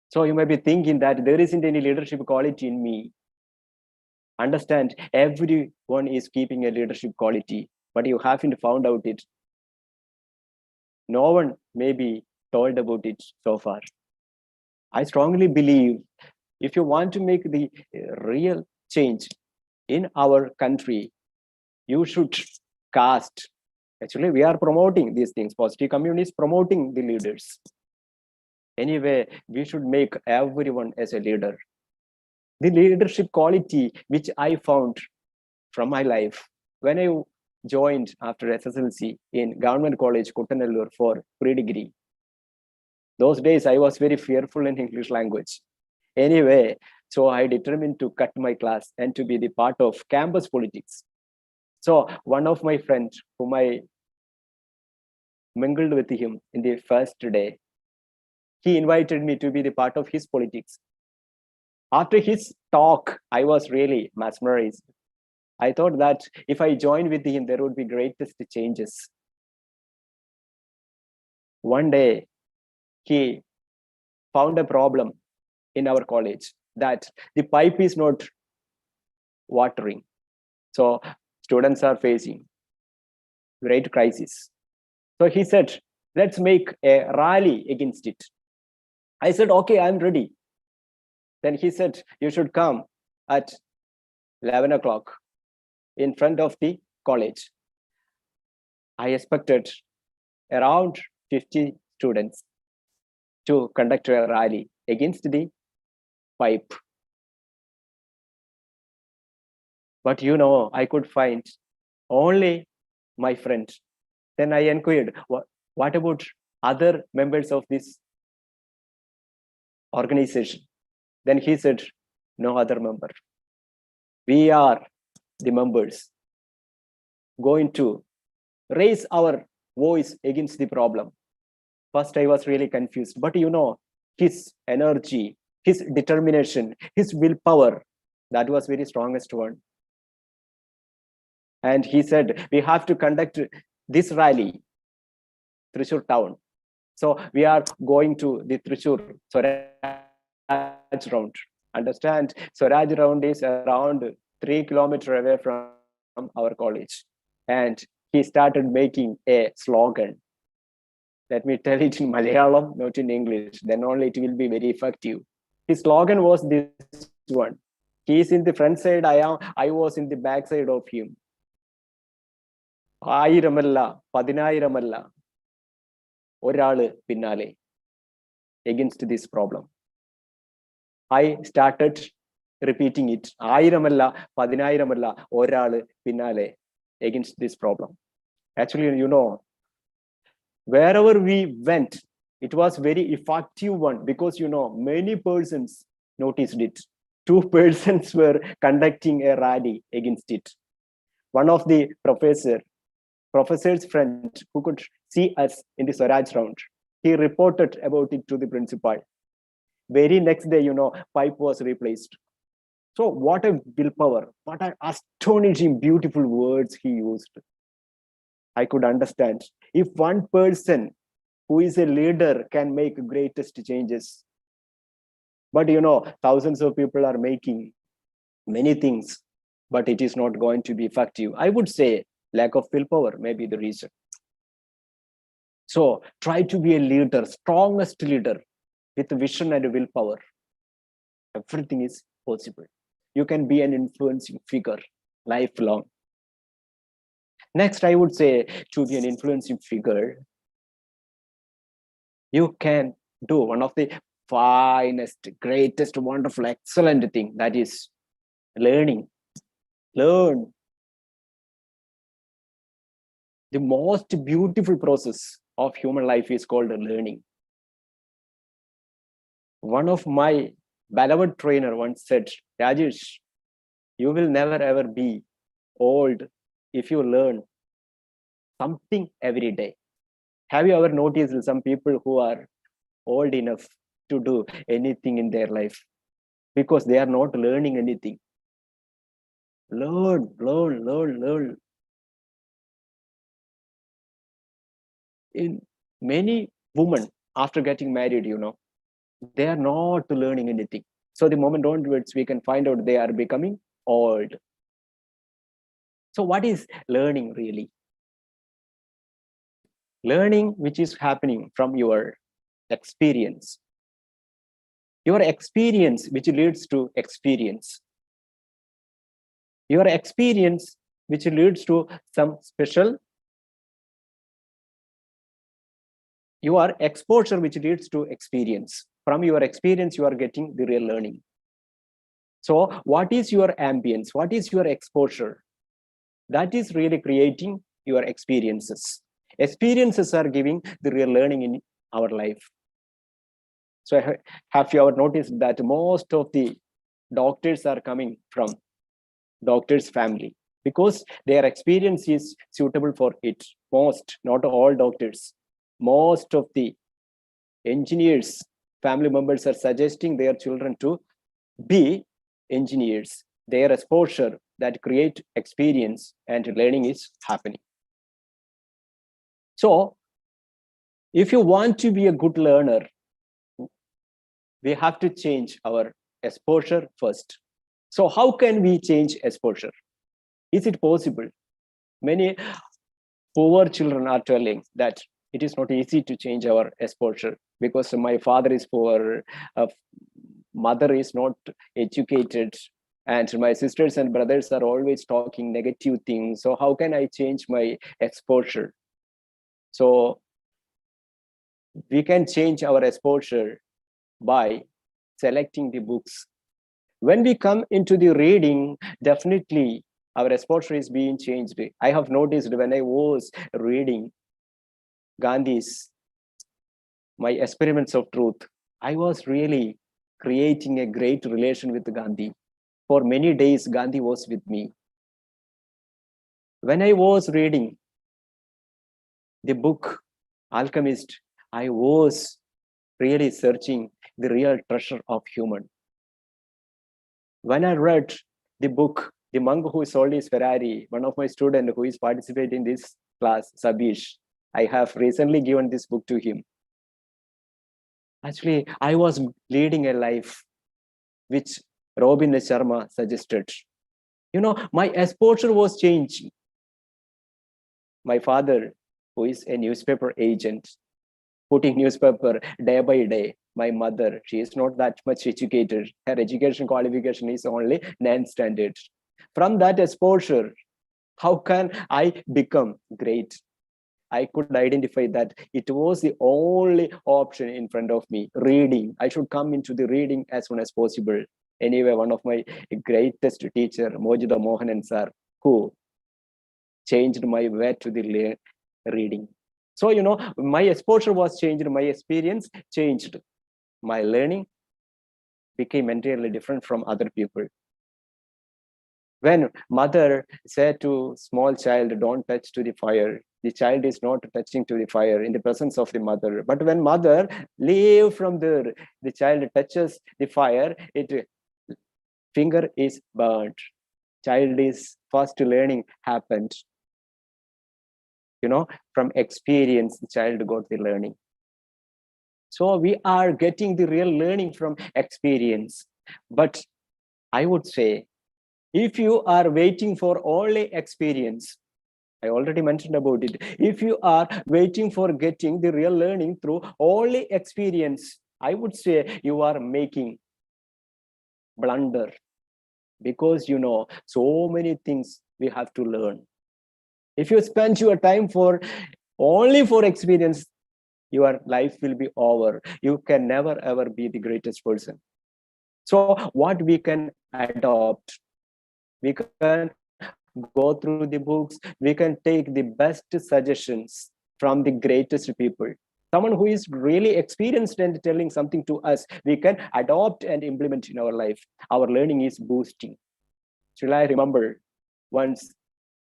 So you may be thinking that there isn't any leadership quality in me. Understand, everyone is keeping a leadership quality, but you haven't found out it. No one may be told about it so far. I strongly believe if you want to make the real change in our country, you should cast. Actually, we are promoting these things. Positive community is promoting the leaders. Anyway, we should make everyone as a leader. The leadership quality which I found from my life when I joined after SSLC in Government College, Kuttanallur for pre-degree. Those days I was very fearful in English language. Anyway, so I determined to cut my class and to be the part of campus politics. So one of my friends whom I mingled with him in the first day, he invited me to be the part of his politics. After his talk, I was really mesmerized. I thought that if I joined with him, there would be greatest changes. One day, he found a problem in our college that the pipe is not watering. So students are facing great crisis. So he said, let's make a rally against it. I said, okay, I'm ready. Then he said, you should come at 11 o'clock in front of the college. I expected around 50 students to conduct a rally against the pipe. But I could find only my friend. Then I inquired, what about other members of this organization? Then he said, no other member. We are the members going to raise our voice against the problem. First, I was really confused, but his energy, his determination, his willpower, that was very strongest one. And he said, we have to conduct this rally, Thrissur town. So we are going to the Thrissur Swaraj round. Understand, Swaraj round is around 3 kilometers away from our college. And he started making a slogan. Let me tell it in Malayalam, not in English. Then only it will be very effective. His slogan was this one. He is in the front side, I was in the back side of him. Ayiramalla, Padinayiramalla, Oralu Pinnale, against this problem. I started repeating it. Ayiramalla, Padinayiramalla, Oralu Pinnale, against this problem. Actually, wherever we went, it was very effective one because, many persons noticed it. 2 persons were conducting a rally against it. One of the professor's friend who could see us in the Swaraj round, he reported about it to the principal. Very next day, pipe was replaced. So what a willpower, what an astonishing, beautiful words he used. I could understand. If one person who is a leader can make greatest changes, But thousands of people are making many things, but it is not going to be effective. I would say lack of willpower may be the reason. So try to be a leader, strongest leader with vision and willpower. Everything is possible. You can be an influencing figure lifelong. Next, I would say, to be an influencing figure, you can do one of the finest, greatest, wonderful, excellent thing, that is learning. Learn. The most beautiful process of human life is called learning. One of my beloved trainer once said, Rajesh, you will never ever be old if you learn something every day. Have you ever noticed some people who are old enough to do anything in their life because they are not learning anything? Learn, learn, learn, learn. In many women, after getting married, they are not learning anything. So the moment onwards, we can find out they are becoming old. So what is learning really? Learning which is happening from your experience. Your experience which leads to experience. Your experience which leads to some special. Your exposure which leads to experience. From your experience, you are getting the real learning. So what is your ambience? What is your exposure? That is really creating your experiences. Experiences are giving the real learning in our life. So have you ever noticed that most of the doctors are coming from doctors' family because their experience is suitable for it? Most, not all doctors. Most of the engineers, family members are suggesting their children to be engineers. Their exposure that create experience and learning is happening. So if you want to be a good learner, we have to change our exposure first. So how can we change exposure? Is it possible? Many poor children are telling that it is not easy to change our exposure because my father is poor, mother is not educated, and my sisters and brothers are always talking negative things. So how can I change my exposure? So we can change our exposure by selecting the books. When we come into the reading, definitely our exposure is being changed. I have noticed when I was reading Gandhi's My Experiments of Truth, I was really creating a great relation with Gandhi. For many days, Gandhi was with me. When I was reading the book Alchemist, I was really searching the real treasure of human. When I read the book, The Monk Who Sold His Ferrari, one of my students who is participating in this class, Sabish, I have recently given this book to him. Actually, I was leading a life which Robin Sharma suggested. My exposure was changing. My father, who is a newspaper agent, putting newspaper day by day. My mother, she is not that much educated. Her education qualification is only non-standard. From that exposure, how can I become great? I could identify that it was the only option in front of me, reading. I should come into the reading as soon as possible. Anyway, one of my greatest teacher, Mojida Mohanan sir, who changed my way to the reading. So, my exposure was changed, my experience changed. My learning became entirely different from other people. When mother said to small child, don't touch to the fire, the child is not touching to the fire in the presence of the mother. But when mother leave from there, the child touches the fire, finger is burnt. Child is first learning happened. From experience, the child got the learning. So we are getting the real learning from experience. But I would say, if you are waiting for only experience, I already mentioned about it. If you are waiting for getting the real learning through only experience, I would say you are making blunder, because so many things we have to learn. If you spend your time for only for experience, your life will be over. You can never ever be the greatest person. So what we can adopt, we can go through the books, we can take the best suggestions from the greatest people. Someone who is really experienced and telling something to us, we can adopt and implement in our life. Our learning is boosting. Still, I remember once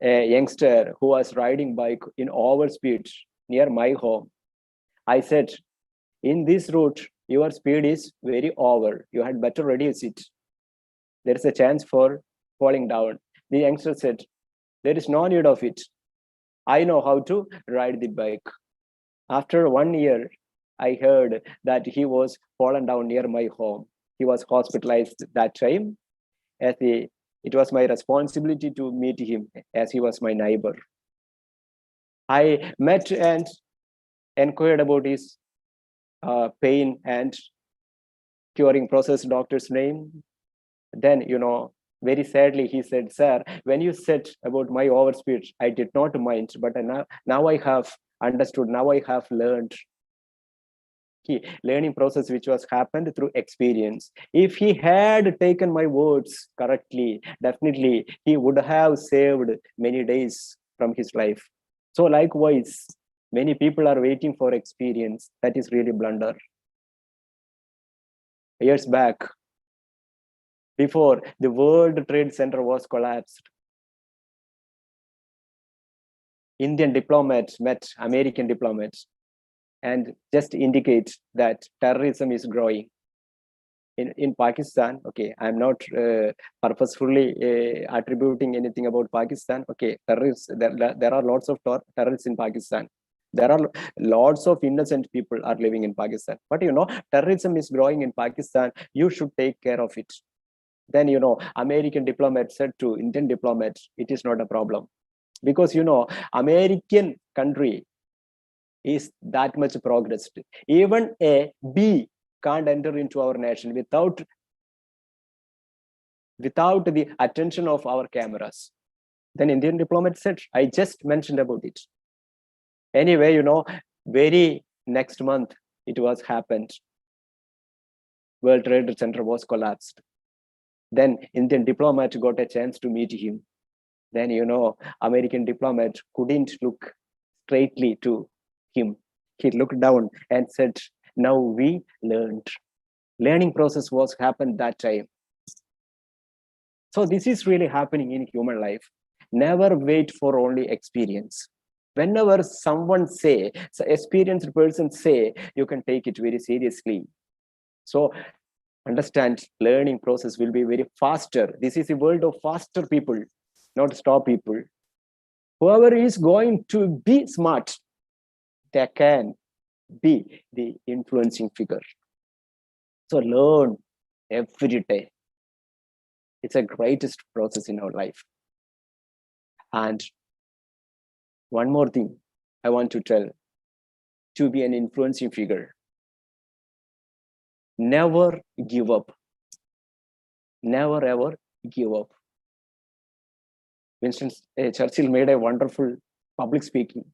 a youngster who was riding bike in overspeed near my home. I said, in this route, your speed is very over. You had better reduce it. There is a chance for falling down. The youngster said, there is no need of it. I know how to ride the bike. After 1 year, I heard that he was fallen down near my home. He was hospitalized that time. It was my responsibility to meet him, as he was my neighbor. I met and inquired about his pain and curing process, doctor's name. Then, very sadly, he said, sir, when you said about my overspeed, I did not mind, but now I have understood, now I have learned. Learning process which was happened through experience. If he had taken my words correctly, definitely he would have saved many days from his life. So likewise, many people are waiting for experience. That is really blunder. Years back, before the World Trade Center was collapsed, Indian diplomats met American diplomats and just indicate that terrorism is growing in Pakistan. Okay, I'm not purposefully attributing anything about Pakistan. Okay, terrorists, there are lots of terrorists in Pakistan. There are lots of innocent people are living in Pakistan. But terrorism is growing in Pakistan. You should take care of it. Then American diplomats said to Indian diplomats, it is not a problem, because American country is that much progressed. Even a bee can't enter into our nation without the attention of our cameras. Then Indian diplomat said, I just mentioned about it. Anyway, very next month it was happened. World Trade Center was collapsed. Then Indian diplomat got a chance to meet him. Then American diplomat couldn't look straightly to him. He looked down and said, now we learned. Learning process was happened that time. So this is really happening in human life. Never wait for only experience. Whenever someone say, experienced person say, you can take it very seriously. So understand, learning process will be very faster. This is a world of faster people, not stop people. Whoever is going to be smart, they can be the influencing figure. So learn every day. It's a greatest process in our life. And one more thing I want to tell, to be an influencing figure, never give up. Never ever give up. Winston Churchill made a wonderful public speaking.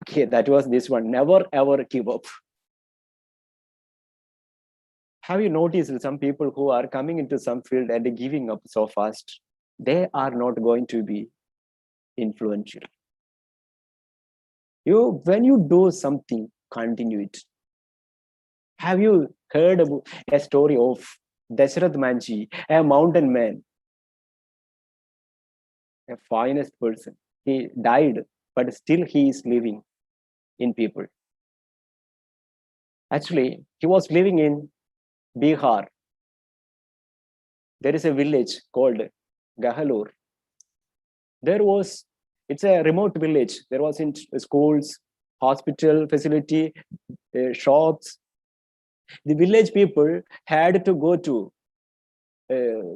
Okay, that was this one. Never ever give up. Have you noticed some people who are coming into some field and giving up so fast? They are not going to be influential. When you do something, continue it. Have you heard about a story of Dashrath Manji, a mountain man, a finest person? He died, but still he is living in people. Actually, he was living in Bihar. There is a village called Gahalur. It's a remote village. There was in schools, hospital facility, shops, The village people had to go to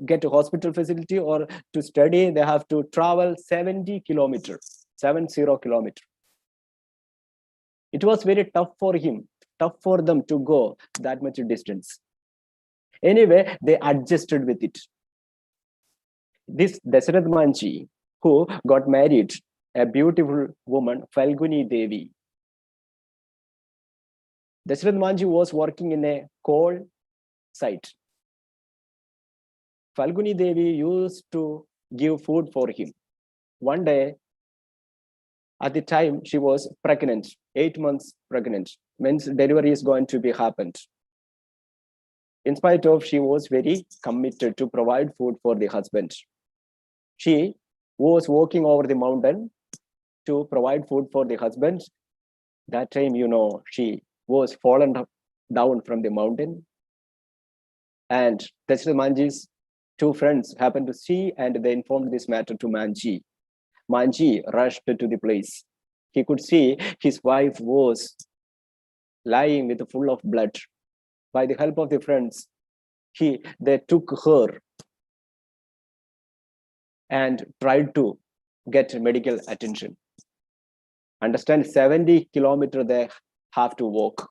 get a hospital facility or to study. They have to travel 70 kilometers, 70 kilometers. It was very tough for him, tough for them to go that much distance. Anyway, they adjusted with it. This Dasarath Manji, who got married, a beautiful woman, Falguni Devi. Dasarath Manji was working in a coal site. Falguni Devi used to give food for him. One day, at the time, she was pregnant, 8 months pregnant, means delivery is going to be happened. In spite of, she was very committed to provide food for the husband. She was walking over the mountain to provide food for the husband. That time, she was fallen down from the mountain. And Dasarath Manji's 2 friends happened to see, and they informed this matter to Manji. Manji rushed to the place. He could see his wife was lying with full of blood. By the help of the friends, they took her and tried to get medical attention. Understand, 70 kilometers they have to walk.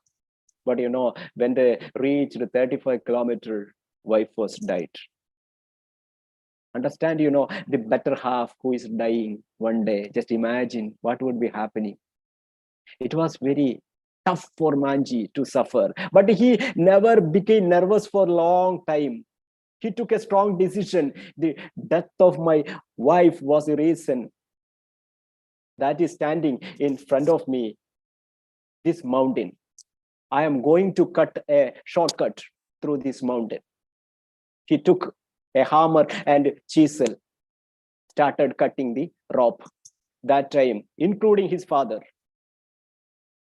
But when they reached 35 kilometers, wife was died. Understand, the better half who is dying one day. Just imagine what would be happening. It was very tough for Manji to suffer, but he never became nervous for a long time. He took a strong decision. The death of my wife was the reason that is standing in front of me, this mountain. I am going to cut a shortcut through this mountain. He took a hammer and chisel, started cutting the rope. That time, including his father,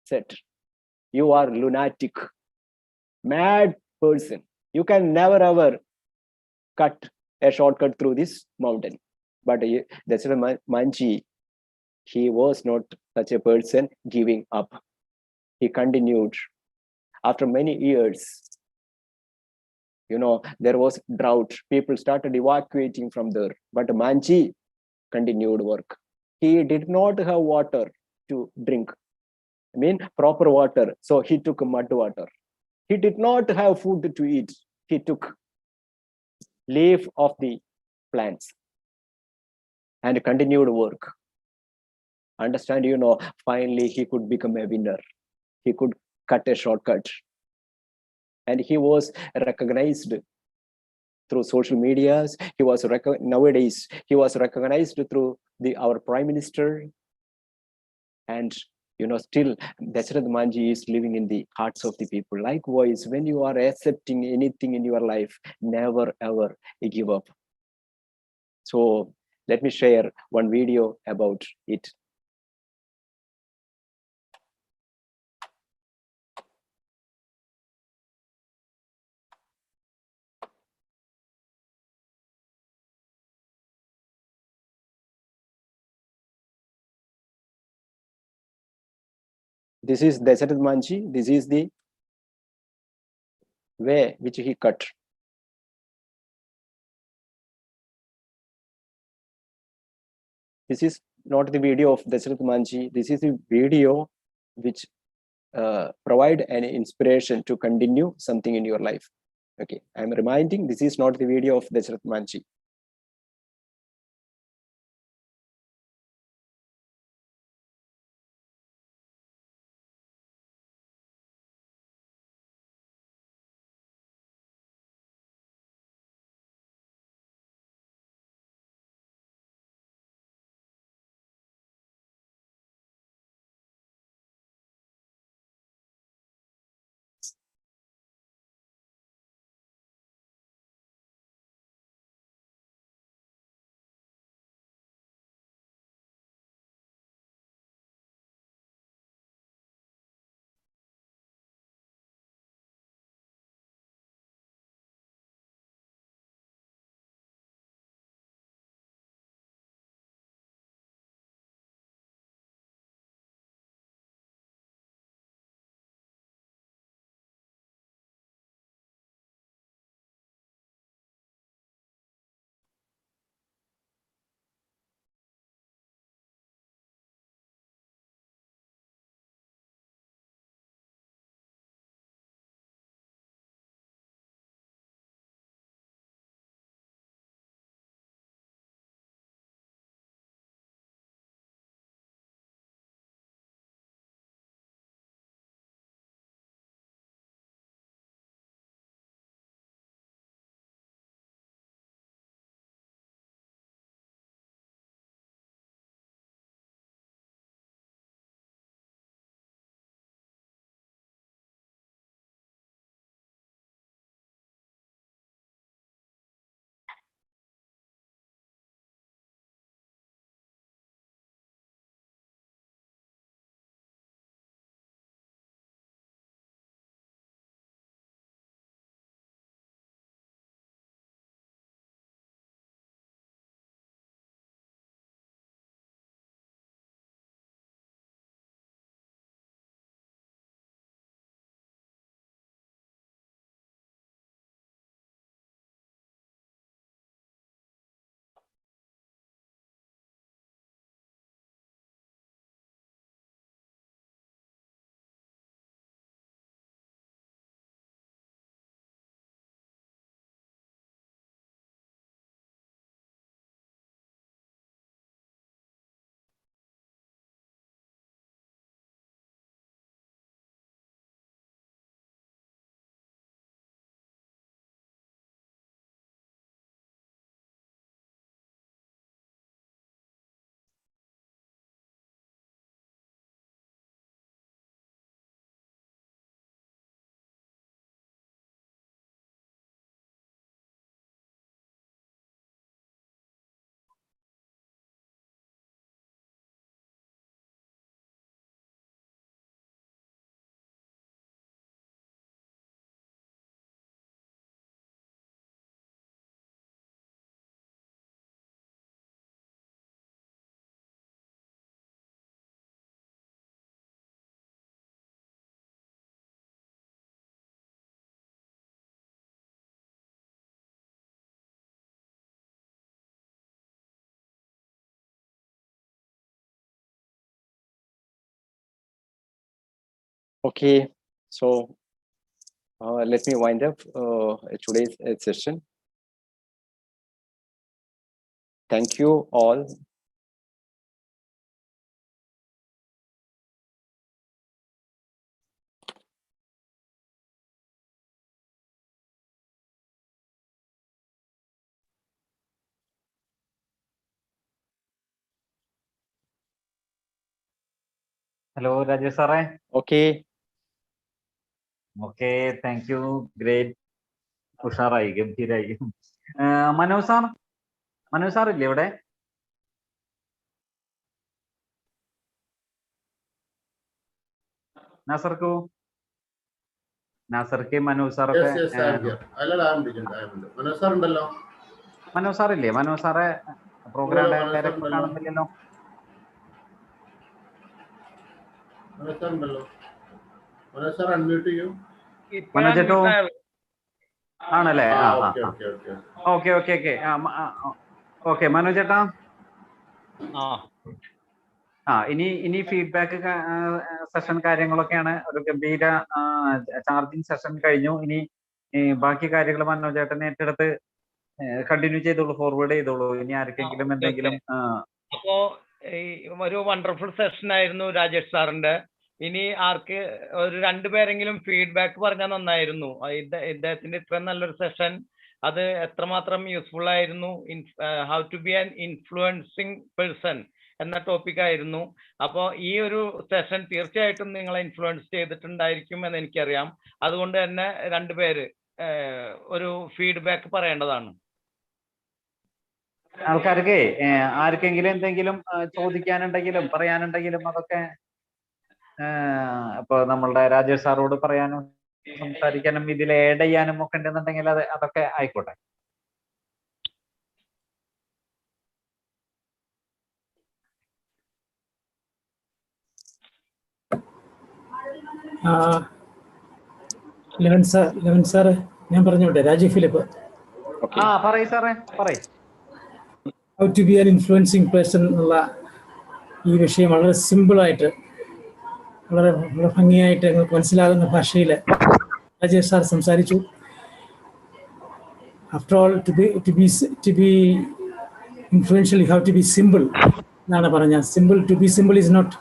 said, "You are lunatic, mad person. You can never ever cut a shortcut through this mountain." But Dasarath Manji, he was not such a person giving up. He continued. After many years, there was drought. People started evacuating from there. But Manji continued work. He did not have water to drink. Proper water. So he took mud water. He did not have food to eat. He took leaf of the plants and continued work. Understand, finally he could become a winner. He could cut a shortcut. And he was recognized through social medias. Nowadays, he was recognized through our Prime Minister. And still Dasarath Manji is living in the hearts of the people. Likewise, when you are accepting anything in your life, never ever give up. So let me share one video about it. This is Dasarath Manji. This is the way which he cut. This is not the video of Dasarath Manji. This is the video which provide an inspiration to continue something in your life. Okay, I'm reminding, this is not the video of Dasarath Manji. Okay, so let me wind up today's session. Thank you all. Hello Rajesh സാറേ. Okay. Okay, thank U. Great. ഉഷാറായി, ഗംഭീരായി. Manoj sir ഇല്ലേ ഇവിടെ? നാസർക്ക് മനോജ് സാറൊക്കെ? Yes, yes, I am here. I am present. Manoj sir ഉണ്ടല്ലോ. Manoj sir ഇല്ലേ? മനോജ് സാറെ programme director കാണുന്നില്ലല്ലോ. Manoj sir ഉണ്ടല്ലോ. മനോജ് സാർ അൺമ്യൂട്ട് ചെയ്യൂ. മനോജ് ചേട്ടോ ആണല്ലേ? ഓക്കെ. ഓക്കെ മനോജ് ചേട്ടാ. ഇനി ഫീഡ്ബാക്ക് സെഷൻ കാര്യങ്ങളൊക്കെയാണ്. ഒരു ഗംഭീര ചാർജിങ് സെഷൻ കഴിഞ്ഞു. ഇനി ബാക്കി കാര്യങ്ങൾ മനോജ് ചേട്ടനെ ഏറ്റെടുത്ത് കണ്ടിന്യൂ ചെയ്തോളൂ, ഫോർവേഡ് ചെയ്തോളൂ. ഇനി ആർക്കെങ്കിലും എന്തെങ്കിലും. അപ്പോ ഒരു വണ്ടർഫുൾ സെഷൻ ആയിരുന്നു രാജേഷ് സാറിന്റെ. ഇനി ആർക്ക് ഒരു രണ്ടുപേരെങ്കിലും ഫീഡ്ബാക്ക് പറഞ്ഞാൽ നന്നായിരുന്നു. ഇദ്ദേഹത്തിന്റെ ഇത്രയും നല്ലൊരു സെഷൻ, അത് എത്രമാത്രം യൂസ്ഫുൾ ആയിരുന്നു. How to be an influencing person എന്ന ടോപ്പിക് ആയിരുന്നു. അപ്പോൾ ഈ ഒരു സെഷൻ തീർച്ചയായിട്ടും നിങ്ങളെ ഇൻഫ്ലുവൻസ് ചെയ്തിട്ടുണ്ടായിരിക്കും എന്ന് എനിക്കറിയാം. അതുകൊണ്ട് തന്നെ രണ്ടുപേര് ഒരു ഫീഡ്ബാക്ക് പറയേണ്ടതാണ്. ആൾക്കാർക്ക് ആർക്കെങ്കിലും എന്തെങ്കിലും ചോദിക്കാനുണ്ടെങ്കിലും പറയാനുണ്ടെങ്കിലും അതൊക്കെ ഇപ്പൊ നമ്മളുടെ രാജേഷ് സാറോട് പറയാനും സംസാരിക്കാനും ഇതിൽ ആഡ് ചെയ്യാനും ഒക്കെ ഉണ്ടെന്നുണ്ടെങ്കിൽ അതൊക്കെ ആയിക്കോട്ടെ. ലെവൻ സാർ ഞാൻ പറഞ്ഞോട്ടെ. രാജീവ് ഫിലിപ്പ്. പറയ് സാറേ, പറയ്. How to be an influencing person എന്നുള്ള ഈ വിഷയം വളരെ സിമ്പിളായിട്ട്, വളരെ ഭംഗിയായിട്ട് ഞങ്ങൾക്ക് മനസ്സിലാകുന്ന ഭാഷയിൽ രാജേഷ് സാർ സംസാരിച്ചു. After all to be influential you have to be simple എന്നാണ് പറഞ്ഞത്. Simple to be simple is not,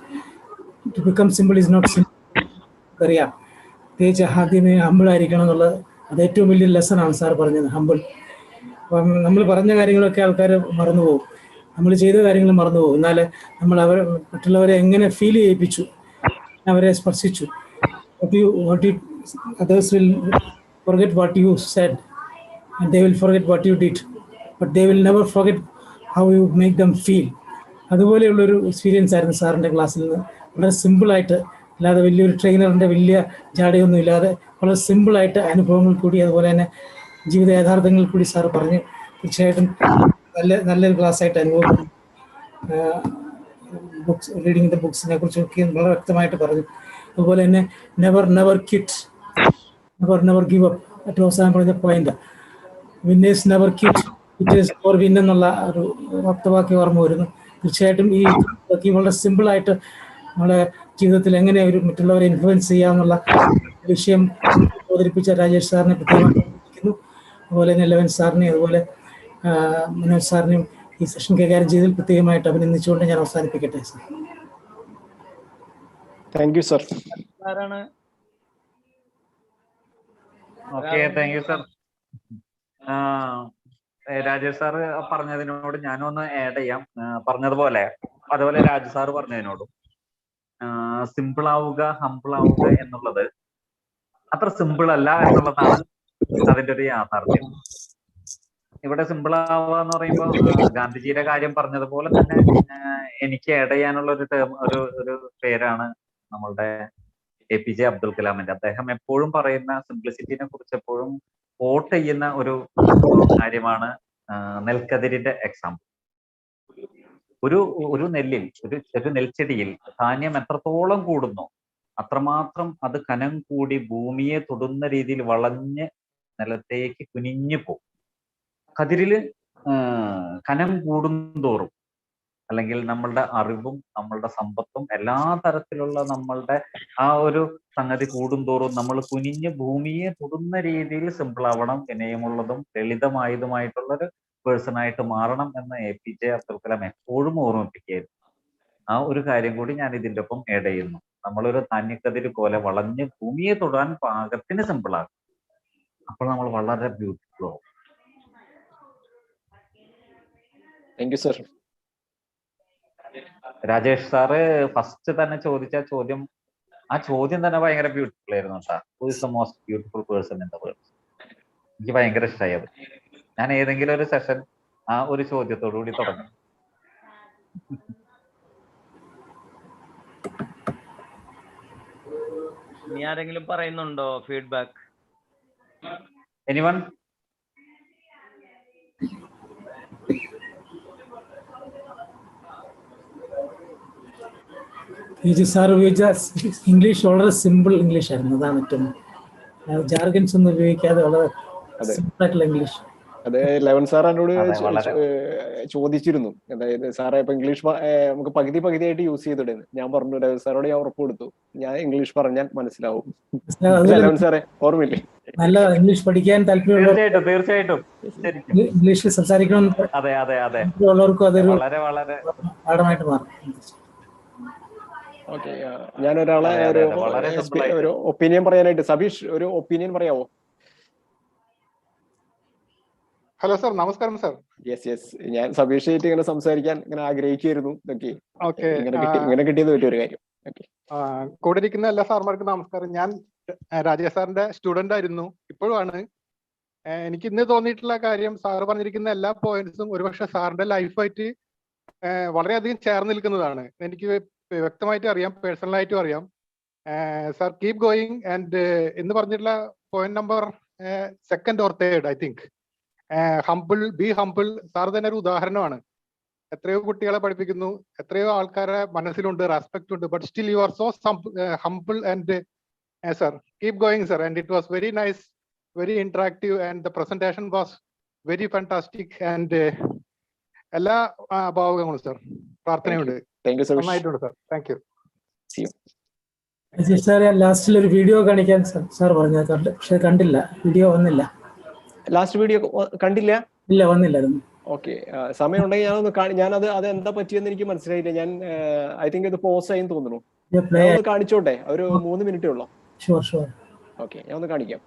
to become simple is not simple. അറിയാം, പ്രത്യേകിച്ച് ആദ്യമേ ഹമ്പിളായിരിക്കണം എന്നുള്ളത് അത് ഏറ്റവും വലിയ ലെസണാണ് സാർ പറഞ്ഞത്. ഹമ്പിൾ. അപ്പം നമ്മൾ പറഞ്ഞ കാര്യങ്ങളൊക്കെ ആൾക്കാർ മറന്നുപോകും, നമ്മൾ ചെയ്ത കാര്യങ്ങൾ മറന്നുപോകും. എന്നാൽ നമ്മൾ മറ്റുള്ളവരെ എങ്ങനെ ഫീൽ ചെയ്യിപ്പിച്ചു, അവരെ സ്പർശിച്ചു. Others will forget what you said and they will forget what you did, but they will never forget how you make them feel. അതുപോലെയുള്ളൊരു എക്സ്പീരിയൻസ് ആയിരുന്നു സാറിൻ്റെ ക്ലാസ്സിൽ നിന്ന്. വളരെ സിമ്പിളായിട്ട്, അല്ലാതെ വലിയൊരു ട്രെയിനറിൻ്റെ വലിയ ജാടയൊന്നും ഇല്ലാതെ വളരെ സിമ്പിളായിട്ട് അനുഭവങ്ങൾ കൂടി അതുപോലെ തന്നെ ജീവിത യഥാർത്ഥങ്ങൾ കൂടി സാർ പറഞ്ഞു. തീർച്ചയായിട്ടും നല്ലൊരു ക്ലാസ്സായിട്ട് അനുഭവം. ബുക്സ്, റീഡിങ് ദ ബുക്സിനെ കുറിച്ചൊക്കെ വളരെ വ്യക്തമായിട്ട് പറഞ്ഞു. അതുപോലെ തന്നെ never quit, never give up. ഏറ്റവും അവസാനം പറഞ്ഞ point, winners never quit, winners for win എന്നുള്ള ഒരു വാക്യം ഓർമ്മ വരുന്നു. തീർച്ചയായിട്ടും ഈ വളരെ സിമ്പിളായിട്ട് നമ്മുടെ ജീവിതത്തിൽ എങ്ങനെ ഒരു മറ്റുള്ളവരെ ഇൻഫ്ലുവൻസ് ചെയ്യാമെന്നുള്ള വിഷയം അവതരിപ്പിച്ച രാജേഷ് സാറിനെ പ്രത്യേകം അഭിനന്ദിക്കുന്നു. അതുപോലെ തന്നെ ലെവൻ സാറിനെയും അതുപോലെ മനോജ് സാറിനെയും ഈ സെഷൻ കൈകാര്യം ചെയ്തതിൽ പ്രത്യേകമായിട്ട് അഭിനന്ദിച്ചുകൊണ്ട് ഞാൻ അവസാനിപ്പിക്കട്ടെ sir. Thank you sir. Okay, thank you sir. Rajesh sir പറഞ്ഞതിനോട് ഞാനൊന്ന് ആഡ് ചെയ്യാം. പറഞ്ഞതുപോലെ അതുപോലെ രാജു സാറ് പറഞ്ഞതിനോടും സിമ്പിൾ ആവുക, ഹമ്പിൾ ആവുക എന്നുള്ളത് അത്ര സിമ്പിൾ അല്ല എന്നുള്ളതാണ് അതിന്റെ ഒരു യാഥാർത്ഥ്യം. ഇവിടെ സിമ്പിൾ ആവുക എന്ന് പറയുമ്പോൾ ഗാന്ധിജിയുടെ കാര്യം പറഞ്ഞതുപോലെ തന്നെ എനിക്ക് ആഡ് ചെയ്യാനുള്ള ഒരു പേരാണ് നമ്മളുടെ APJ അബ്ദുൽ കലാമിന്റെ. അദ്ദേഹം എപ്പോഴും പറയുന്ന സിംപ്ലിസിറ്റിനെ കുറിച്ച് എപ്പോഴും കോട്ട് ചെയ്യുന്ന ഒരു കാര്യമാണ് നെൽക്കതിരിന്റെ എക്സാമ്പിൾ. ഒരു നെല്ലിൽ, ഒരു നെൽച്ചെടിയിൽ ധാന്യം എത്രത്തോളം കൂടുന്നു അത്രമാത്രം അത് കനം കൂടി ഭൂമിയെ തൊടുന്ന രീതിയിൽ വളഞ്ഞ് നിലത്തേക്ക് കുനിഞ്ഞു പോകും. കതിരില് കനം കൂടുന്തോറും അല്ലെങ്കിൽ നമ്മളുടെ അറിവും നമ്മളുടെ സമ്പത്തും എല്ലാ തരത്തിലുള്ള നമ്മളുടെ ആ ഒരു സംഗതി കൂടുന്തോറും നമ്മൾ കുനിഞ്ഞ് ഭൂമിയെ തൊടുന്ന രീതിയിൽ സിമ്പിൾ ആവണം, വിനയമുള്ളതും ലളിതമായതുമായിട്ടുള്ള ഒരു പേഴ്സൺ ആയിട്ട് മാറണം എന്ന് APJ അബ്ദുൽ കലാം എപ്പോഴും ഓർമ്മിപ്പിക്കുകയായിരുന്നു. ആ ഒരു കാര്യം കൂടി ഞാൻ ഇതിന്റെ ഒപ്പം ആഡ് ചെയ്യുന്നു. നമ്മളൊരു ധാന്യക്കതിര് പോലെ വളഞ്ഞ് ഭൂമിയെ തൊടാൻ പാകത്തിന് സിമ്പിൾ ആകും. അപ്പോൾ നമ്മൾ വളരെ ബ്യൂട്ടിഫുൾ ആവും. Thank you sir. Rajesh sir first തന്നെ ചോദിച്ച ചോദ്യം, ആ ചോദ്യം തന്നെ ഭയങ്കര ബ്യൂട്ടിഫുൾ ആയിരുന്നു കേട്ടാ. Who is the most beautiful person in the world. എനിക്ക് ഭയങ്കര ഇഷ്ടമായി അത്. ഞാൻ ഏതെങ്കിലും ഒരു സെഷൻ ആ ഒരു ചോദ്യത്തോടു കൂടി തുടങ്ങും. ഇനി ആരെങ്കിലും പറയുന്നുണ്ടോ ഫീഡ്ബാക്ക്? എനിവൺ? സാർ ഇംഗ്ലീഷ് വളരെ സിമ്പിൾ ഇംഗ്ലീഷ് ആയിരുന്നു. അതാണ് ഏറ്റവും ജാർഗൻസ് ഒന്നും ഉപയോഗിക്കാതെ വളരെ സിമ്പിൾ ആയിട്ടുള്ള ഇംഗ്ലീഷ്. അത് ലെവൻ സാർ എന്നോട് അതെ, വളരെ. ചോദിച്ചിരുന്നു, അതായത് സാറേ ഇപ്പൊ ഇംഗ്ലീഷ് നമുക്ക് പകുതിയായിട്ട് യൂസ് ചെയ്തിടുന്നു. ഞാൻ പറഞ്ഞു ലെവൻ സാറോട് ഞാൻ ഉറപ്പ് കൊടുത്തു, ഞാൻ ഇംഗ്ലീഷ് പറഞ്ഞാൽ മനസ്സിലാവും. ലെവൻ സാറേ ഓർമ്മയില്ലേ? നല്ല ഇംഗ്ലീഷ് പഠിക്കാൻ താല്പര്യമുള്ള, തീർച്ചയായിട്ടും ശരിക്കും. ഇംഗ്ലീഷിൽ സംസാരിക്കണം അതെ അതെ അതെ, ഉള്ളവർക്കും അതൊരു വളരെ വളരെ പാഠമായിട്ട് മാറും. ഓക്കെ, ഞാൻ ഒരാളെ അതെ, അതെ, അതെ, വളരെ simple ആയിട്ട്. ഒരു ഒപ്പീനിയൻ പറയാനായിട്ട്, സബീഷ് ഒരു ഒപ്പീനിയൻ പറയാവോ? ഹലോ സാർ, നമസ്കാരം സാർ. യെസ്, ഞാൻ സബീഷായിട്ട് ഇങ്ങനെ സംസാരിക്കാൻ ഇങ്ങനെ ആഗ്രഹിക്കുകയായിരുന്നു. ഓക്കെ, ഇങ്ങനെ കിട്ടിയത് പറ്റിയൊരു കാര്യം. കൂടെ ഇരിക്കുന്ന എല്ലാ സാർമാർക്കും നമസ്കാരം. ഞാൻ രാജേഷ് സാറിന്റെ സ്റ്റുഡന്റ് ആയിരുന്നു, ഇപ്പോഴുമാണ്. എനിക്ക് ഇന്ന് തോന്നിയിട്ടുള്ള കാര്യം, സാറ് പറഞ്ഞിരിക്കുന്ന എല്ലാ പോയിന്റ്സും ഒരുപക്ഷെ സാറിന്റെ ലൈഫായിട്ട് വളരെയധികം ചേർന്ന് നിൽക്കുന്നതാണ്. എനിക്ക് വ്യക്തമായിട്ട് അറിയാം, പേഴ്സണലായിട്ടും അറിയാം. സാർ കീപ് ഗോയിങ് ആൻഡ് എന്ന് പറഞ്ഞിട്ടുള്ള point number second or third eye think, humble, B humble. Sir തന്നെ ഒരു ഉദാഹരണമാണ്. എത്രയോ കുട്ടികളെ പഠിപ്പിക്കുന്നു, എത്രയോ ആൾക്കാരെ മനസ്സിലുണ്ട്, റെസ്പെക്ട് ഉണ്ട്, but still you are so humble and sir keep going sir. And it was very nice, very interactive and the presentation was very fantastic. And എല്ലാ ഭാവുകങ്ങളും സർ, പ്രാർത്ഥനയുണ്ട്. നന്നായിട്ടുണ്ട് സർ, താങ്ക് യു. സാർ ലാസ്റ്റിൽ ഒരു video കാണിക്കാൻ sir പറഞ്ഞു, പക്ഷെ കണ്ടില്ല, video വന്നില്ല. ലാസ്റ്റ് വീഡിയോ കണ്ടില്ല? ഇല്ല, വന്നില്ലായിരുന്നു. ഓക്കെ, സമയം ഉണ്ടെങ്കിൽ ഞാനത് എന്താ പറ്റിയെന്ന് എനിക്ക് മനസ്സിലായില്ല. ഞാൻ ഐ തിങ്ക് ഇത് പോസ് ആയി തോന്നുന്നു. ഞാൻ ഒന്ന് കാണിച്ചോട്ടെ? ഒരു 3 മിനിറ്റേ ഉള്ളൂ. ഷുവർ. ഓക്കെ, ഞാൻ ഒന്ന് കാണിക്കാം.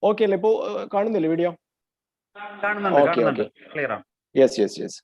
ഓക്കെ അല്ലേ? ഇപ്പോ കാണുന്നില്ലേ വീഡിയോ? കാണുന്നുണ്ട്, ക്ലിയർ ആണ്. Yes.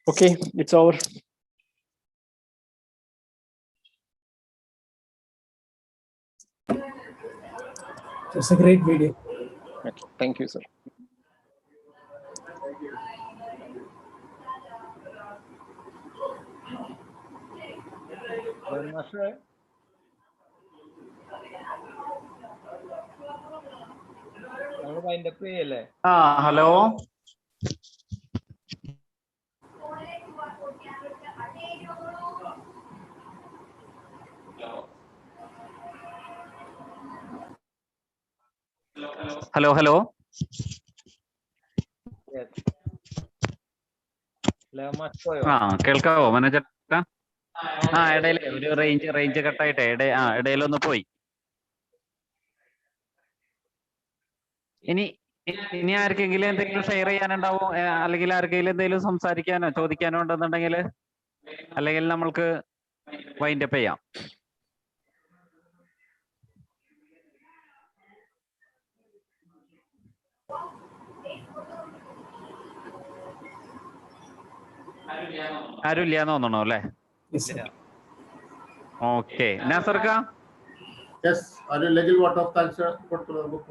Okay, it's over. It's a great video. Okay, thank you, sir. മാഷേ നമ്മൾ വൈൻഡപ്പ് ചെയ്യല്ലേ? ഹലോ. Hello hello. കേൾക്കാവോ മനോജേട്ടാ? ഇടയില് ഒരു റേഞ്ച് കട്ടായിട്ടെ ഇടയിലൊന്ന് പോയി. ഇനി ആർക്കെങ്കിലും എന്തെങ്കിലും ഷെയർ ചെയ്യാനുണ്ടാവോ, അല്ലെങ്കിൽ ആർക്കെങ്കിലും എന്തെങ്കിലും സംസാരിക്കാനോ ചോദിക്കാനോ ഉണ്ടെന്നുണ്ടെങ്കിൽ, അല്ലെങ്കിൽ നമ്മൾക്ക് വൈൻഡപ്പ് ചെയ്യാം. ആരും ഇല്ലാന്ന് തോന്നണോ അല്ലേ? ഓക്കെ. നാസർക്ക? Yes, അല്ലെങ്കിൽ vote of thanks കൊടുത്തു നമുക്ക്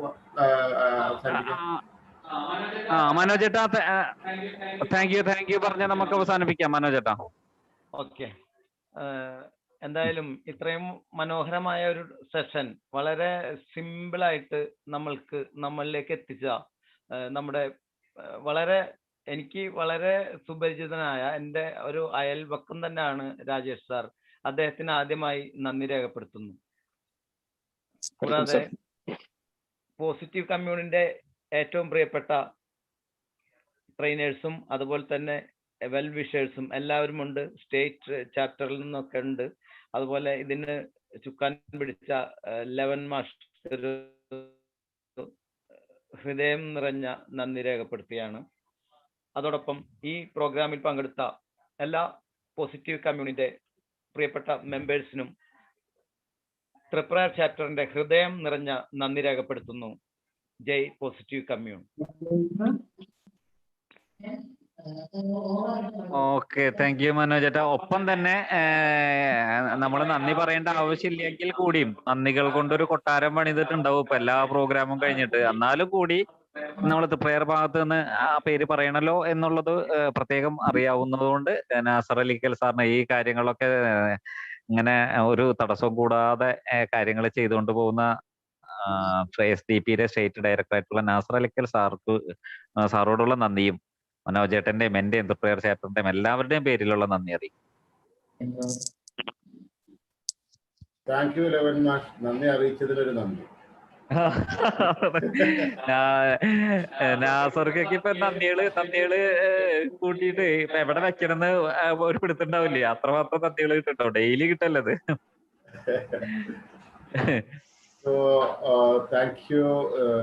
മനോജേട്ടാ താങ്ക് യു പറഞ്ഞ നമുക്ക് അവസാനിപ്പിക്കാം മനോജേട്ടാ. ഓക്കെ. എന്തായാലും ഇത്രയും മനോഹരമായ ഒരു സെഷൻ വളരെ സിമ്പിളായിട്ട് നമ്മളിലേക്ക് എത്തിച്ച നമ്മുടെ എനിക്ക് വളരെ സുപരിചിതനായ എൻ്റെ ഒരു അയൽവക്കം തന്നെയാണ് രാജേഷ് സാർ. അദ്ദേഹത്തിന് ആദ്യമായി നന്ദി രേഖപ്പെടുത്തുന്നു. കൂടാതെ പോസിറ്റീവ് കമ്മ്യൂണിന്റെ ഏറ്റവും പ്രിയപ്പെട്ട ട്രെയിനേഴ്സും അതുപോലെ തന്നെ വെൽ വിഷേഴ്സും എല്ലാവരും ഉണ്ട്. സ്റ്റേറ്റ് ചാപ്റ്ററിൽ നിന്നൊക്കെ ഉണ്ട്. അതുപോലെ ഇതിന് ചുക്കാൻ പിടിച്ച ലെവൻ മാസ്റ്റർ ഹൃദയം നിറഞ്ഞ നന്ദി രേഖപ്പെടുത്തുകയാണ്. അതോടൊപ്പം ഈ പ്രോഗ്രാമിൽ പങ്കെടുത്ത എല്ലാ പോസിറ്റീവ് കമ്മ്യൂണിന്റെ പ്രിയപ്പെട്ട മെമ്പേഴ്സിനും ത്രിപുര ചാപ്റ്ററിന്റെ ഹൃദയം നിറഞ്ഞ നന്ദി രേഖപ്പെടുത്തുന്നു. Jai positive commune. Okay, thank you മനോജേട്ടാ. ഒപ്പം തന്നെ നമ്മൾ നന്ദി പറയേണ്ട ആവശ്യമില്ലെങ്കിൽ കൂടിയും നന്ദികൾ കൊണ്ടൊരു കൊട്ടാരം പണിതിട്ടുണ്ടാവും ഇപ്പൊ എല്ലാ പ്രോഗ്രാമും കഴിഞ്ഞിട്ട്. എന്നാലും കൂടി നമ്മൾ ത്രിപ്രയർ ഭാഗത്ത് നിന്ന് ആ പേര് പറയണല്ലോ എന്നുള്ളത് പ്രത്യേകം അറിയാവുന്നത് കൊണ്ട് നാസർ അലിക്കൽ സാറിന് ഈ കാര്യങ്ങളൊക്കെ ഇങ്ങനെ ഒരു തടസ്സവും കൂടാതെ കാര്യങ്ങൾ ചെയ്തുകൊണ്ട് പോകുന്ന SDP യുടെ സ്റ്റേറ്റ് ഡയറക്ടർ ആയിട്ടുള്ള നാസർ അലിക്കൽ സാറോടുള്ള നന്ദിയും മനോജേട്ടന്റെയും എന്റെയും ത്രിപ്രയർ ചാപ്റ്ററിന്റെയും എല്ലാവരുടെയും പേരിലുള്ള നന്ദി അറിയിക്കും. താങ്ക് യു ലെവൻ മാഷ്. നന്ദി അറിയിച്ചതിലൊരു നന്ദി. നാസർക്കൊക്കെ ഇപ്പൊ നന്ദികള് കൂട്ടിയിട്ട് ഇപ്പൊ എവിടെ വെക്കണമെന്ന് ഒരു പിടുത്തുണ്ടാവില്ലേ? അത്രമാത്രം നന്ദികൾ കിട്ടുണ്ടോ? Daily കിട്ടല്ലത്. So thank you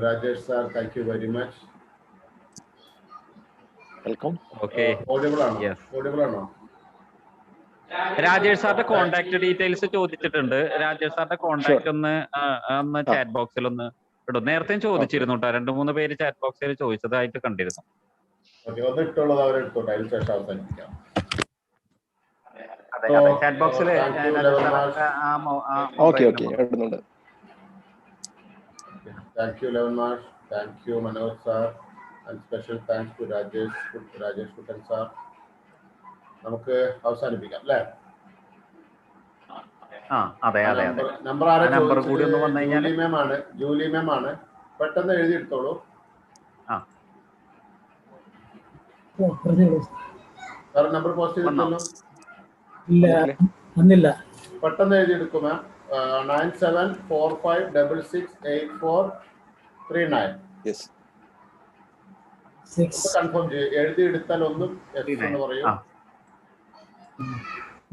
Rajesh sir, thank you very much. Welcome. Okay. Audible ആണോ? Yes. Audible ആണോ? രാജേഷ് സാറിന്റെ കോണ്ടാക്ട് ഡീറ്റെയിൽസ് ചോദിച്ചിട്ടുണ്ട്. രാജേഷ് സാറിന്റെ കോണ്ടാക്ട് ഒന്ന് ചാറ്റ് ബോക്സിൽ ഒന്ന് ഇടും. നേരത്തെ ചോദിച്ചിരുന്നു കേട്ടോ, 2-3 പേര് ചാറ്റ് ബോക്സിൽ ചോദിച്ചതായിട്ട് കണ്ടിരുന്നു. ഒന്ന് ഇട്ടുള്ളത് അവരെടുത്തോട്ടെ, അതിന് ശേഷം അവസാനിപ്പിക്കാം. ചാറ്റ് ബോക്സിൽ Thank you Levan Marsh, thank you Manoj sir, and special thanks to Rajesh Kutan sir. നമുക്ക് അവസാനിപ്പിക്കാം അല്ലേ? നമ്പർ കൂടി ഒന്ന് വന്നു കഴിഞ്ഞാൽ ജൂലി മാം ആണ്. പെട്ടെന്ന് എഴുതിയെടുത്തോളൂ. സാർ നമ്പർ പോസ്റ്റ് ചെയ്തിട്ടുണ്ടല്ലോ? പെട്ടെന്ന് എഴുതിയെടുക്കും മാം. 9745668439. കൺഫേം ചെയ്യും. എഴുതിയെടുത്താൽ ഒന്നും എന്ന് പറയും.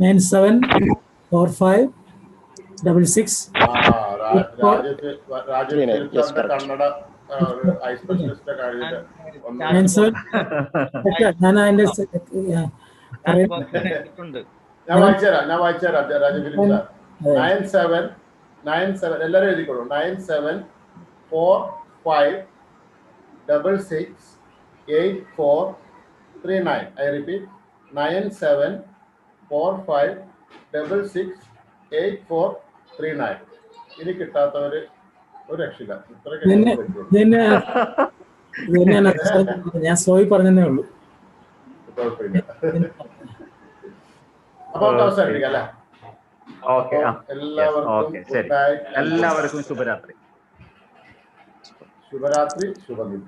974566. രാജേഷ് കന്നഡ ഐ സ്പെഷ്യലിസ്റ്റ് കഴിഞ്ഞിട്ട് ഞാൻ വായിച്ചുതരാം രാജു ഫിലിപ്പ് സാർ. 97 എല്ലാവരും എഴുതിക്കോളൂ. 9745668439. I repeat 9745668439. ഇനി കിട്ടാത്തവര് ഒരു രക്ഷയില്ല. ഇത്രയൊക്കെ ഇതെന്നെ ഞങ്ങൾക്ക് പറ്റുള്ളൂ. ഇതെന്നെ ഇതെന്നെ ഞാൻ സോയി പറഞ്ഞതേ ഉള്ളൂ. കുഴപ്പമില്ല. അപ്പൊ നമുക്ക് അവസാനിപ്പിക്കാം അല്ലേ? ഓക്കെ, എല്ലാവർക്കും ശരി. എല്ലാവർക്കും ശുഭരാത്രി. ശുഭരാത്രി, ശുഭനിദ്ര.